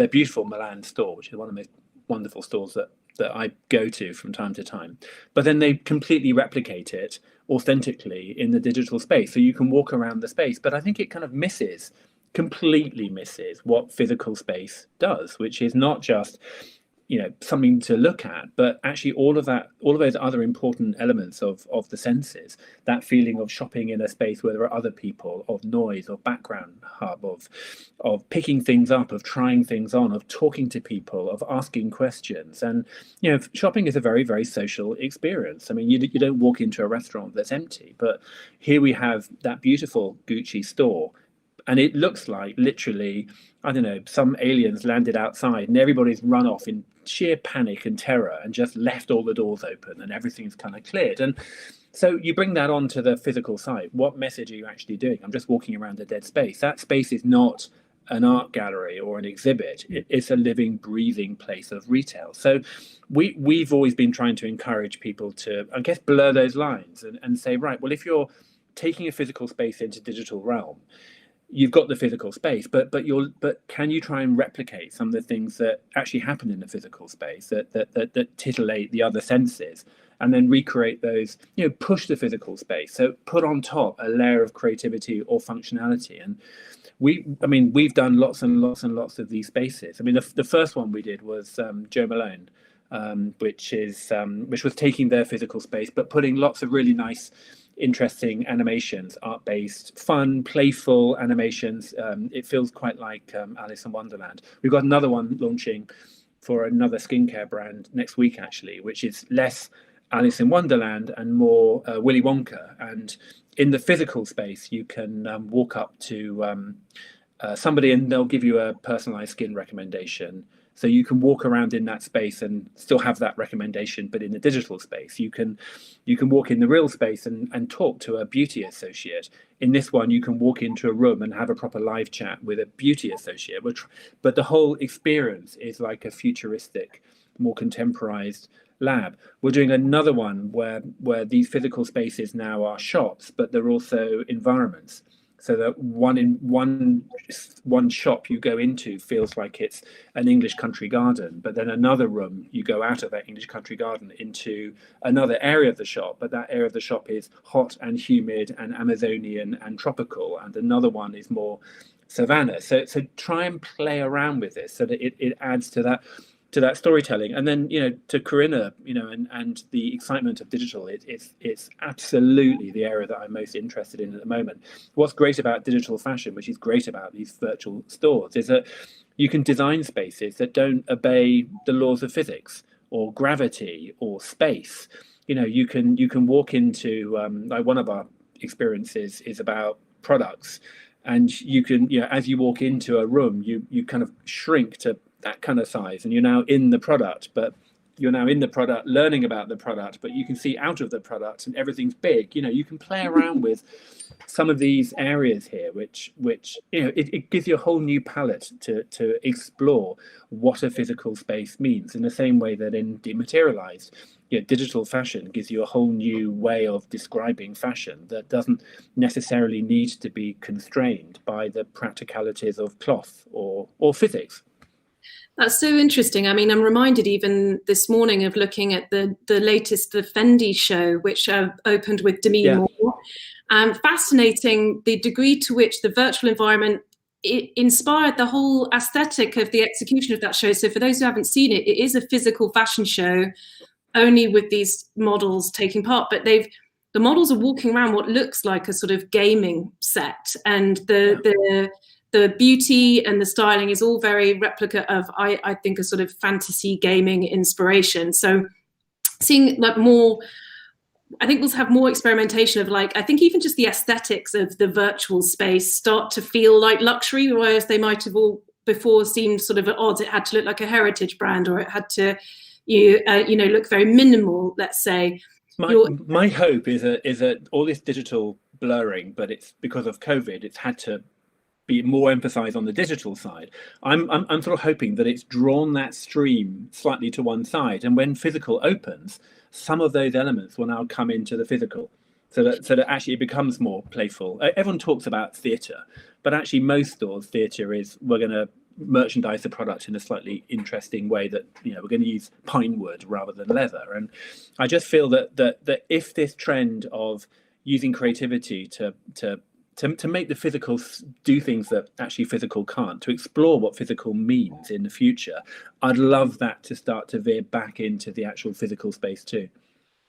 beautiful Milan store, which is one of the most wonderful stores that I go to from time to time. But then they completely replicate it authentically in the digital space. So you can walk around the space, but I think it kind of completely misses what physical space does, which is not just something to look at, but actually all of those other important elements of the senses, that feeling of shopping in a space where there are other people, of noise, of background hub, of picking things up, of trying things on, of talking to people, of asking questions. And shopping is a very, very social experience. I mean, you don't walk into a restaurant that's empty, but here we have that beautiful Gucci store, and it looks like literally, I don't know, some aliens landed outside and everybody's run off in sheer panic and terror and just left all the doors open and everything's kind of cleared. And so you bring that onto the physical side. What message are you actually doing? I'm just walking around a dead space. That space is not an art gallery or an exhibit. It's a living, breathing place of retail. So we've always been trying to encourage people to, I guess, blur those lines and say, right, well, if you're taking a physical space into digital realm, you've got the physical space, but can you try and replicate some of the things that actually happen in the physical space that titillate the other senses, and then recreate those, push the physical space. So put on top a layer of creativity or functionality. And we've done lots and lots and lots of these spaces. I mean, the first one we did was Jo Malone, which was taking their physical space, but putting lots of really nice, interesting animations, art-based, fun, playful animations. It feels quite like Alice in Wonderland. We've got another one launching for another skincare brand next week, actually, which is less Alice in Wonderland and more Willy Wonka. And in the physical space, you can walk up to somebody and they'll give you a personalized skin recommendation. So you can walk around in that space and still have that recommendation, but in the digital space, you can walk in the real space and talk to a beauty associate. In this one, you can walk into a room and have a proper live chat with a beauty associate. But the whole experience is like a futuristic, more contemporized lab. We're doing another one where these physical spaces now are shops, but they're also environments. so that one shop you go into feels like it's an English country garden, but then another room you go out of that English country garden into another area of the shop, but that area of the shop is hot and humid and Amazonian and tropical, and another one is more savannah. So try and play around with this so that it adds to that storytelling. And then, to Corinna, and the excitement of digital, it's absolutely the area that I'm most interested in at the moment. What's great about digital fashion, which is great about these virtual stores, is that you can design spaces that don't obey the laws of physics or gravity or space. You can walk into, like, one of our experiences is about products, and you can, as you walk into a room, you kind of shrink to that kind of size, and you're now in the product, learning about the product, but you can see out of the product and everything's big. You can play around with some of these areas here, which it gives you a whole new palette to explore what a physical space means, in the same way that in Dematerialized, digital fashion gives you a whole new way of describing fashion that doesn't necessarily need to be constrained by the practicalities of cloth or physics. That's so interesting. I mean, I'm reminded even this morning of looking at the latest Fendi show, which opened with Demi Moore. Fascinating the degree to which the virtual environment inspired the whole aesthetic of the execution of that show. So for those who haven't seen it, it is a physical fashion show, only with these models taking part. But the models are walking around what looks like a sort of gaming set, and the beauty and the styling is all very replica of, I think, a sort of fantasy gaming inspiration. So seeing like more, I think we'll have more experimentation of, like, I think even just the aesthetics of the virtual space start to feel like luxury, whereas they might have all before seemed sort of at odds. It had to look like a heritage brand, or it had to, look very minimal, let's say. My hope is that all this digital blurring, but it's because of COVID, it's had to be more emphasized on the digital side. I'm sort of hoping that it's drawn that stream slightly to one side, and when physical opens, some of those elements will now come into the physical, so that actually it becomes more playful. Everyone talks about theatre, but actually most stores, theatre is, we're going to merchandise the product in a slightly interesting way, that we're going to use pine wood rather than leather. And I just feel that if this trend of using creativity to make the physical do things that actually physical can't, to explore what physical means in the future, I'd love that to start to veer back into the actual physical space too.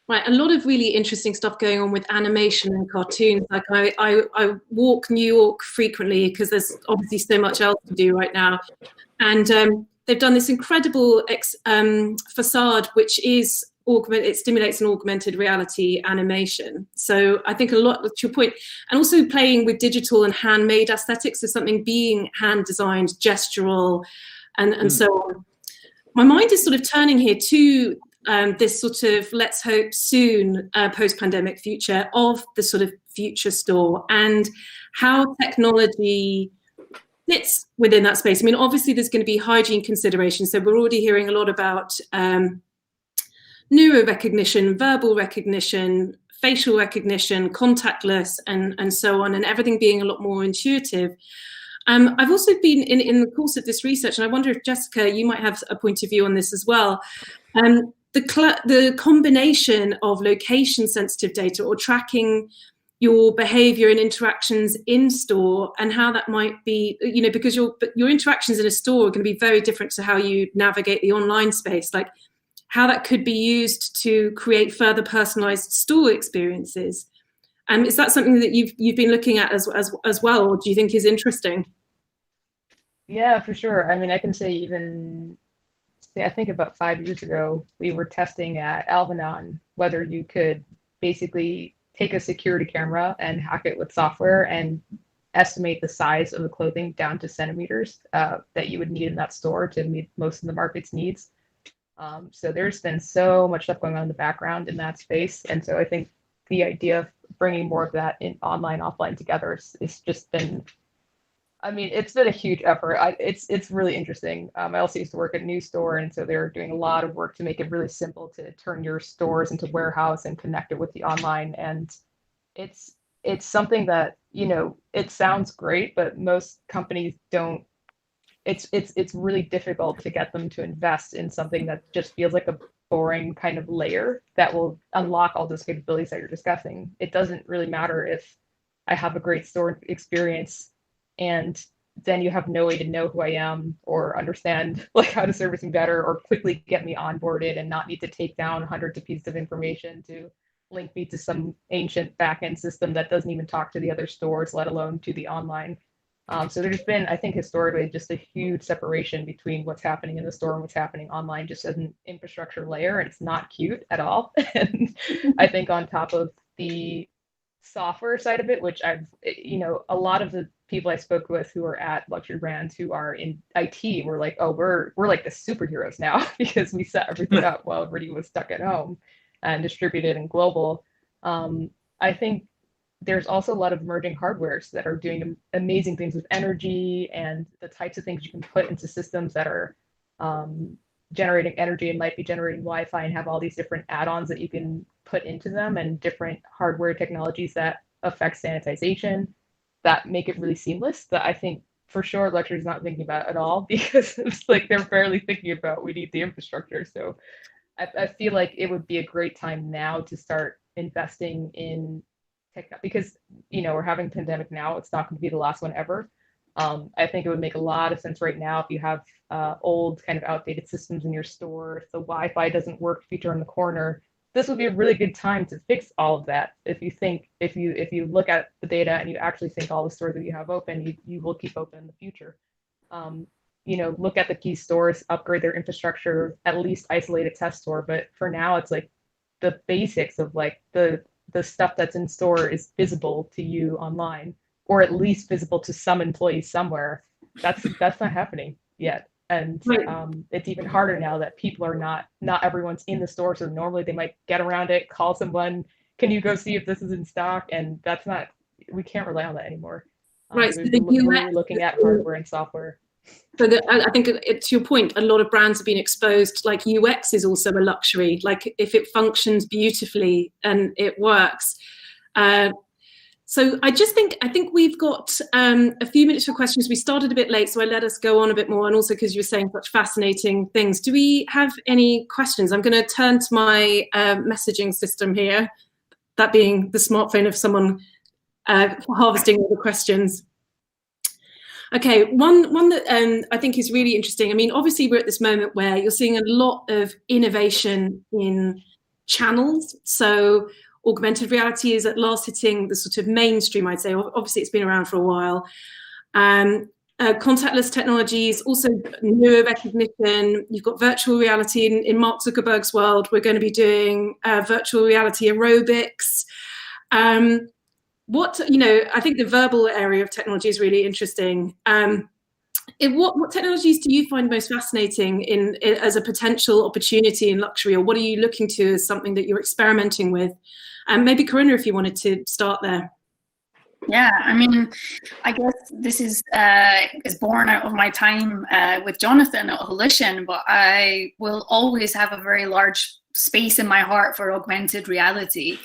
Right, a lot of really interesting stuff going on with animation and cartoons. Like I walk New York frequently because there's obviously so much else to do right now, and they've done this incredible facade, which is it stimulates an augmented reality animation. So I think a lot, to your point, and also playing with digital and handmade aesthetics, so something being hand designed, gestural, and so on. My mind is sort of turning here to this sort of, let's hope soon, post-pandemic future of the sort of future store, and how technology fits within that space. I mean, obviously there's going to be hygiene considerations. So we're already hearing a lot about neuro recognition, verbal recognition, facial recognition, contactless, and so on, and everything being a lot more intuitive. I've also been in the course of this research, and I wonder if, Jessica, you might have a point of view on this as well. The combination of location-sensitive data, or tracking your behavior and interactions in store, and how that might be, because your interactions in a store are going to be very different to how you navigate the online space, like how that could be used to create further personalized store experiences. Is that something that you've been looking at as well, or do you think is interesting? Yeah, for sure. I mean, I can say I think about 5 years ago, we were testing at Alvanon whether you could basically take a security camera and hack it with software and estimate the size of the clothing down to centimeters that you would need in that store to meet most of the market's needs. So there's been so much stuff going on in the background in that space. And so I think the idea of bringing more of that in online, offline together is just been, I mean, it's been a huge effort. It's really interesting. I also used to work at a news store, and so they're doing a lot of work to make it really simple to turn your stores into warehouse and connect it with the online. And it's it's something that, it sounds great, but most companies don't. It's really difficult to get them to invest in something that just feels like a boring kind of layer that will unlock all those capabilities that you're discussing. It doesn't really matter if I have a great store experience and then you have no way to know who I am or understand like how to service me better or quickly get me onboarded and not need to take down hundreds of pieces of information to link me to some ancient backend system that doesn't even talk to the other stores, let alone to the online. So there's been, I think, historically, just a huge separation between what's happening in the store and what's happening online, just as an infrastructure layer, and it's not cute at all. And I think on top of the software side of it, which a lot of the people I spoke with who are at luxury brands who are in IT were like, oh, we're like the superheroes now because we set everything up while everybody was stuck at home and distributed and global. I think there's also a lot of emerging hardwares that are doing amazing things with energy and the types of things you can put into systems that are generating energy and might be generating Wi-Fi and have all these different add-ons that you can put into them and different hardware technologies that affect sanitization that make it really seamless that I think for sure luxury is not thinking about at all because it's like they're barely thinking about we need the infrastructure. So I feel like it would be a great time now to start investing in tech because we're having a pandemic now. It's not going to be the last one ever. I think it would make a lot of sense right now if you have old kind of outdated systems in your store. If the Wi-Fi doesn't work, if you turn the corner, this would be a really good time to fix all of that. If you look at the data and you actually think all the stores that you have open, you will keep open in the future. Look at the key stores, upgrade their infrastructure, at least isolate a test store. But for now, it's like the basics of like the stuff that's in store is visible to you online, or at least visible to some employees somewhere. That's not happening yet. And it's even harder now that people are not everyone's in the store. So normally they might get around it, call someone, can you go see if this is in stock? And we can't rely on that anymore. Right. So we're looking at hardware and software. So I think it's your point. A lot of brands have been exposed. Like UX is also a luxury. Like if it functions beautifully and it works. So I think we've got a few minutes for questions. We started a bit late, so I let us go on a bit more, and also because you were saying such fascinating things. Do we have any questions? I'm going to turn to my messaging system here, that being the smartphone of someone harvesting all the questions. Okay, one that I think is really interesting. I mean, obviously we're at this moment where you're seeing a lot of innovation in channels. So augmented reality is at last hitting the sort of mainstream, I'd say. Obviously it's been around for a while. Contactless technologies, also neuro recognition. You've got virtual reality in Mark Zuckerberg's world. We're going to be doing virtual reality aerobics. I think the verbal area of technology is really interesting. What technologies do you find most fascinating as a potential opportunity in luxury, or what are you looking to as something that you're experimenting with? Maybe Corinna, if you wanted to start there. Yeah, I mean, I guess this is born out of my time with Jonathan at Volition, but I will always have a very large space in my heart for augmented reality.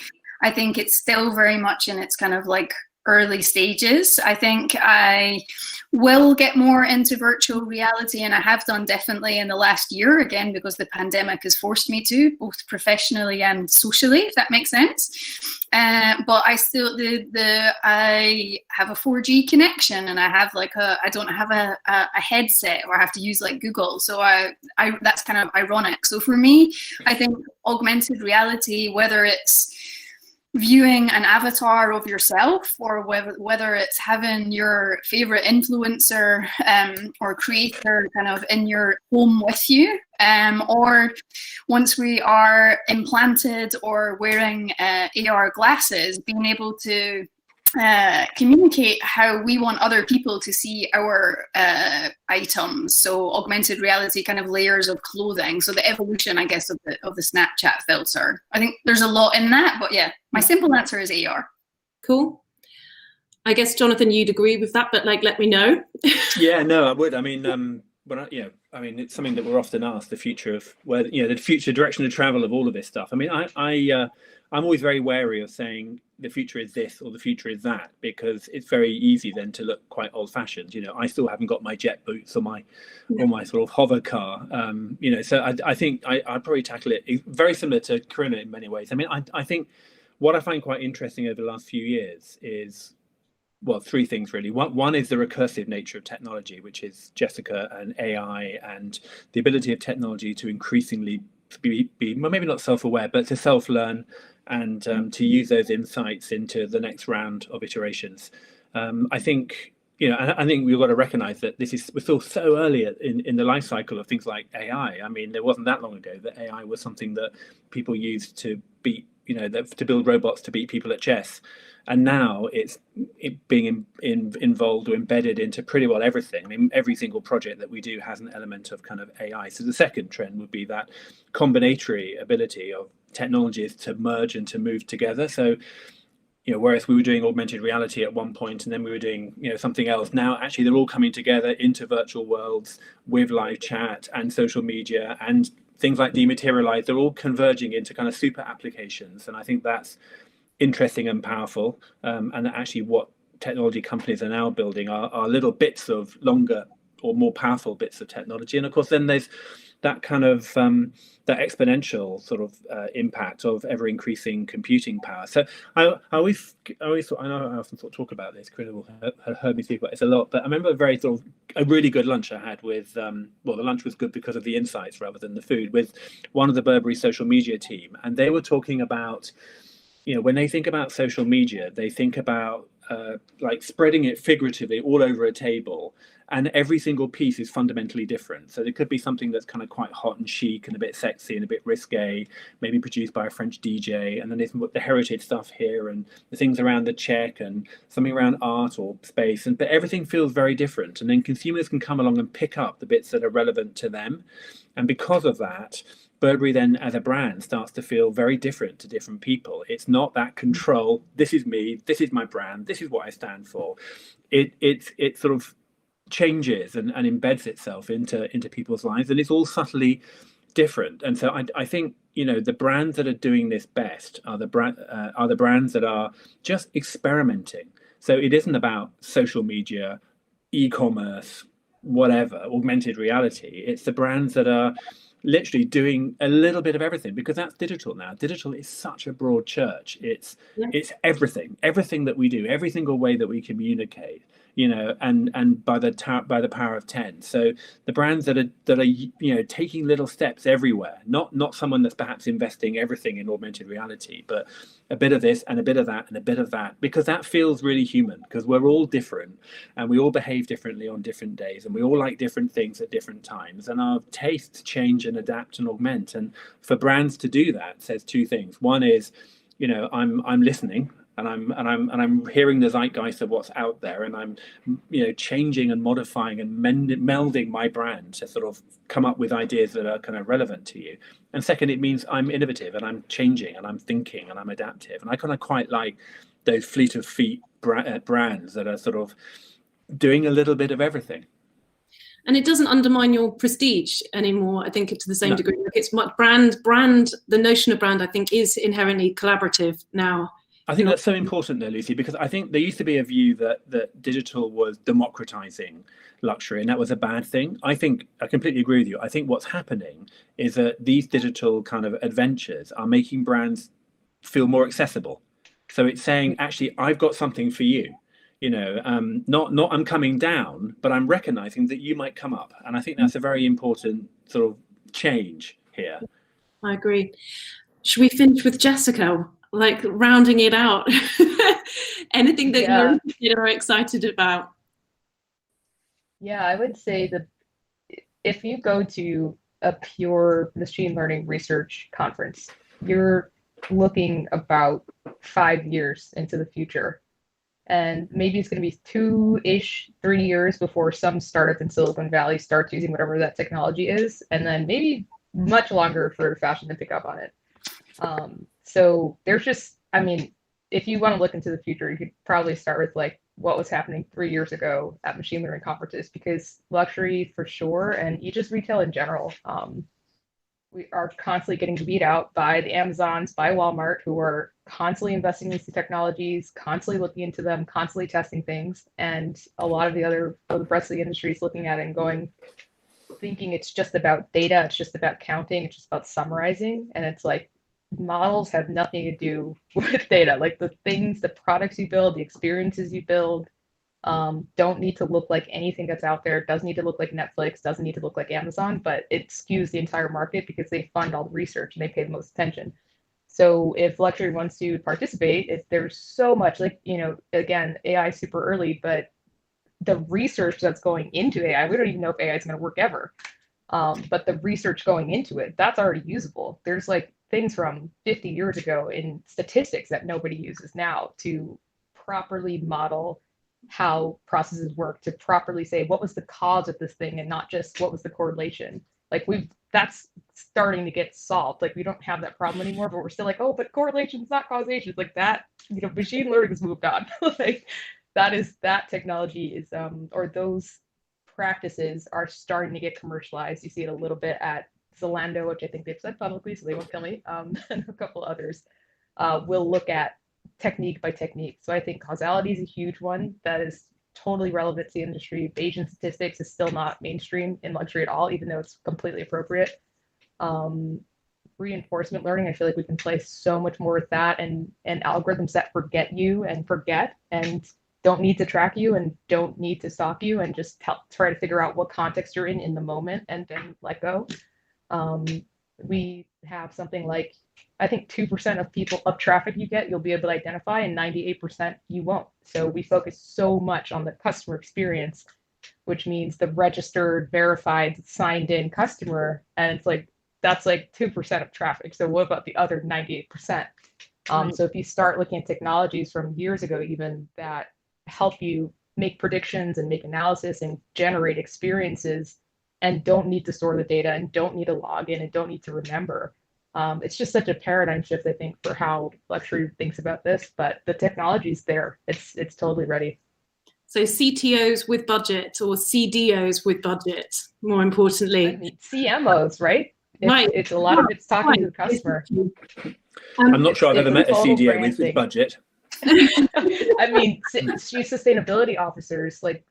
I think it's still very much in its kind of like early stages. I think I will get more into virtual reality, and I have done definitely in the last year, again, because the pandemic has forced me to, both professionally and socially, if that makes sense. But I still, I have a 4G connection, and I have like I don't have a headset, or I have to use like Google. So that's kind of ironic. So for me, I think augmented reality, whether it's viewing an avatar of yourself, or whether it's having your favorite influencer or creator kind of in your home with you, or once we are implanted or wearing AR glasses, being able to communicate how we want other people to see our items. So augmented reality kind of layers of clothing. So the evolution, I guess, of the Snapchat filter. I think there's a lot in that, but yeah, my simple answer is AR. Cool. I guess Jonathan, you'd agree with that, but like, let me know. Yeah, no, I would. I mean, it's something that we're often asked: the future of the future direction of travel of all of this stuff. I mean, I'm always very wary of saying the future is this or the future is that, because it's very easy then to look quite old-fashioned. I still haven't got my jet boots or my sort of hover car. So I think I'd probably tackle it very similar to Corinna in many ways. I mean, I think what I find quite interesting over the last few years is, well, three things really. One is the recursive nature of technology, which is Jessica and AI, and the ability of technology to increasingly be well, maybe not self-aware, but to self-learn and to use those insights into the next round of iterations. I think I think we've got to recognize that we're still so early in the life cycle of things like AI. I mean, there wasn't that long ago that AI was something that people used to beat, to build robots to beat people at chess. And now it's being involved or embedded into pretty well everything. I mean, every single project that we do has an element of kind of AI. So the second trend would be that combinatory ability of technologies to merge and to move together. So, whereas we were doing augmented reality at one point and then we were doing, something else, now actually they're all coming together into virtual worlds with live chat and social media and things like dematerialize. They're all converging into kind of super applications. And I think that's interesting and powerful, and actually what technology companies are now building are little bits of longer or more powerful bits of technology. And of course then there's that kind of that exponential sort of impact of ever increasing computing power. So I always thought, I know I often talk about this, Corinna will have heard me speak about this a lot, but I remember a really good lunch I had with the lunch was good because of the insights rather than the food, with one of the Burberry social media team, and they were talking about, when they think about social media, they think about like spreading it figuratively all over a table, and every single piece is fundamentally different. So there could be something that's kind of quite hot and chic and a bit sexy and a bit risque, maybe produced by a French DJ, and then there's the heritage stuff here and the things around the check and something around art or space, but everything feels very different. And then consumers can come along and pick up the bits that are relevant to them, and because of that, Burberry then as a brand starts to feel very different to different people. It's not that control, this is me, this is my brand, this is what I stand for. It sort of changes and embeds itself into people's lives, and it's all subtly different. And so I think the brands that are doing this best are the brands that are just experimenting. So it isn't about social media, e-commerce, whatever, augmented reality. It's the brands that are literally doing a little bit of everything, because that's digital now. Digital is such a broad church. It's everything that we do, every single way that we communicate, and by the power of 10. So the brands that are taking little steps everywhere, not someone that's perhaps investing everything in augmented reality, but a bit of this and a bit of that and a bit of that, because that feels really human, because we're all different and we all behave differently on different days and we all like different things at different times, and our tastes change and adapt and augment. And for brands to do that says two things. One is, I'm listening, and I'm hearing the zeitgeist of what's out there, and I'm changing and modifying and melding my brand to sort of come up with ideas that are kind of relevant to you. And second, it means I'm innovative and I'm changing and I'm thinking and I'm adaptive. And I kind of quite like those fleet of feet brands that are sort of doing a little bit of everything. And it doesn't undermine your prestige anymore, I think, to the same degree. Like, it's much brand, the notion of brand, I think, is inherently collaborative now. I think that's so important though, Lucy, because I think there used to be a view that digital was democratizing luxury, and that was a bad thing. I think I completely agree with you. I think what's happening is that these digital kind of adventures are making brands feel more accessible. So it's saying, actually, I've got something for you. Not I'm coming down, but I'm recognizing that you might come up. And I think that's a very important sort of change here. I agree. Should we finish with Jessica, like rounding it out? Anything that you're excited about? Yeah, I would say that if you go to a pure machine learning research conference, you're looking about 5 years into the future. And maybe it's going to be 3 years before some startup in Silicon Valley starts using whatever that technology is. And then maybe much longer for fashion to pick up on it. So there's just, if you want to look into the future, you could probably start with like what was happening 3 years ago at machine learning conferences, because luxury for sure, and you just retail in general, we are constantly getting beat out by the Amazons, by Walmart, who are constantly investing in these technologies, constantly looking into them, constantly testing things. And a lot of the rest of the industry is looking at it and thinking it's just about data, it's just about counting, it's just about summarizing. And it's like, models have nothing to do with data. Like the products you build, the experiences you build, don't need to look like anything that's out there. It doesn't need to look like Netflix, doesn't need to look like Amazon, but it skews the entire market because they fund all the research and they pay the most attention. So if luxury wants to participate, there's so much, like, again, AI is super early, but the research that's going into AI, we don't even know if AI is going to work ever. But the research going into it, that's already usable. There's like things from 50 years ago in statistics that nobody uses now to properly model how processes work, to properly say what was the cause of this thing and not just what was the correlation. Like that's starting to get solved. Like we don't have that problem anymore, but we're still like, oh, but correlation is not causation. It's like that, machine learning has moved on. Like that technology is, or those practices are starting to get commercialized. You see it a little bit at Zalando, which I think they've said publicly, so they won't kill me, and a couple others will look at technique by technique. So I think causality is a huge one that is totally relevant to the industry. Bayesian statistics is still not mainstream in luxury at all, even though it's completely appropriate. Reinforcement learning, I feel like we can play so much more with that, and algorithms that forget you and forget and don't need to track you and don't need to stop you and just try to figure out what context you're in the moment and then let go. We have something like, I think 2% of traffic you get, you'll be able to identify, and 98% you won't. So we focus so much on the customer experience, which means the registered, verified, signed in customer. And it's like, that's like 2% of traffic. So what about the other 98%? So if you start looking at technologies from years ago, even that help you make predictions and make analysis and generate experiences and don't need to store the data and don't need to log in and don't need to remember. It's just such a paradigm shift, I think, for how luxury thinks about this, but the technology's there. It's totally ready. So CTOs with budget, or CDOs with budget, more importantly. I mean, CMOs, right? Right. It's a lot of it's talking to the customer. I'm not sure I've ever met a CDO with budget. I mean, chief sustainability officers, like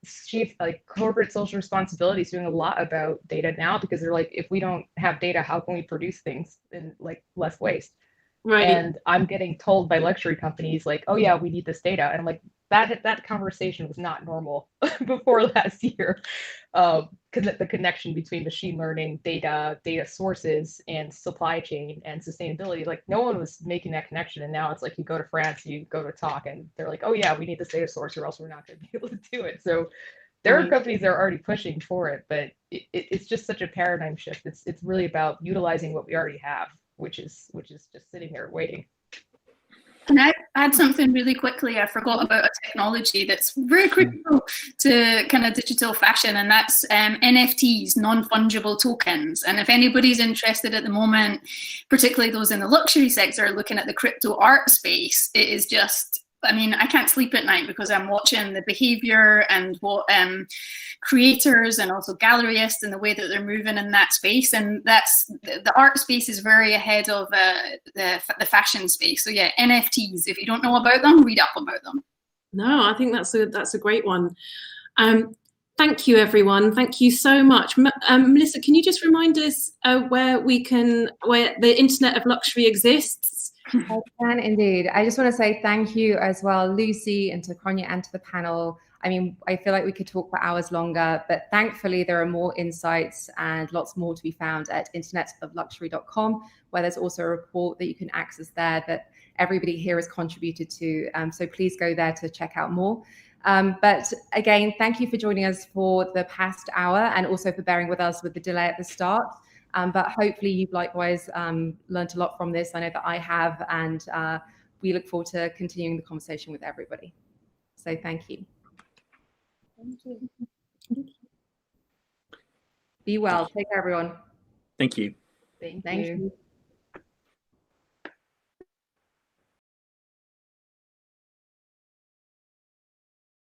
corporate social responsibility is doing a lot about data now, because they're like, if we don't have data, how can we produce things in like less waste? Right. And I'm getting told by luxury companies like, oh yeah, we need this data. And I'm like, that conversation was not normal before last year. Because the connection between machine learning, data sources, and supply chain and sustainability, like no one was making that connection. And now it's like you go to France, you go to talk, and they're like, oh yeah, we need this data source or else we're not going to be able to do it. So there are companies that are already pushing for it, but it's just such a paradigm shift. It's really about utilizing what we already have, which is just sitting there waiting. Can I add something really quickly? I forgot about a technology that's very critical to kind of digital fashion, and that's NFTs, non-fungible tokens. And if anybody's interested at the moment, particularly those in the luxury sector, looking at the crypto art space, it is just, I mean, I can't sleep at night because I'm watching the behavior and what creators and also gallerists and the way that they're moving in that space. And that's, the art space is very ahead of the fashion space. So yeah, NFTs, if you don't know about them, read up about them. No, I think that's a great one. Thank you, everyone. Thank you so much. Melissa, can you just remind us where the Internet of Luxury exists? I can indeed. I just want to say thank you as well, Lucy, and to Konya and to the panel. I mean, I feel like we could talk for hours longer, but thankfully there are more insights and lots more to be found at internetofluxury.com, where there's also a report that you can access there that everybody here has contributed to. So please go there to check out more. But again, thank you for joining us for the past hour and also for bearing with us with the delay at the start. But hopefully you've likewise learned a lot from this. I know that I have, and we look forward to continuing the conversation with everybody. So thank you. Thank you. Be well. Take care, everyone. Thank you. Thank Thank you. you.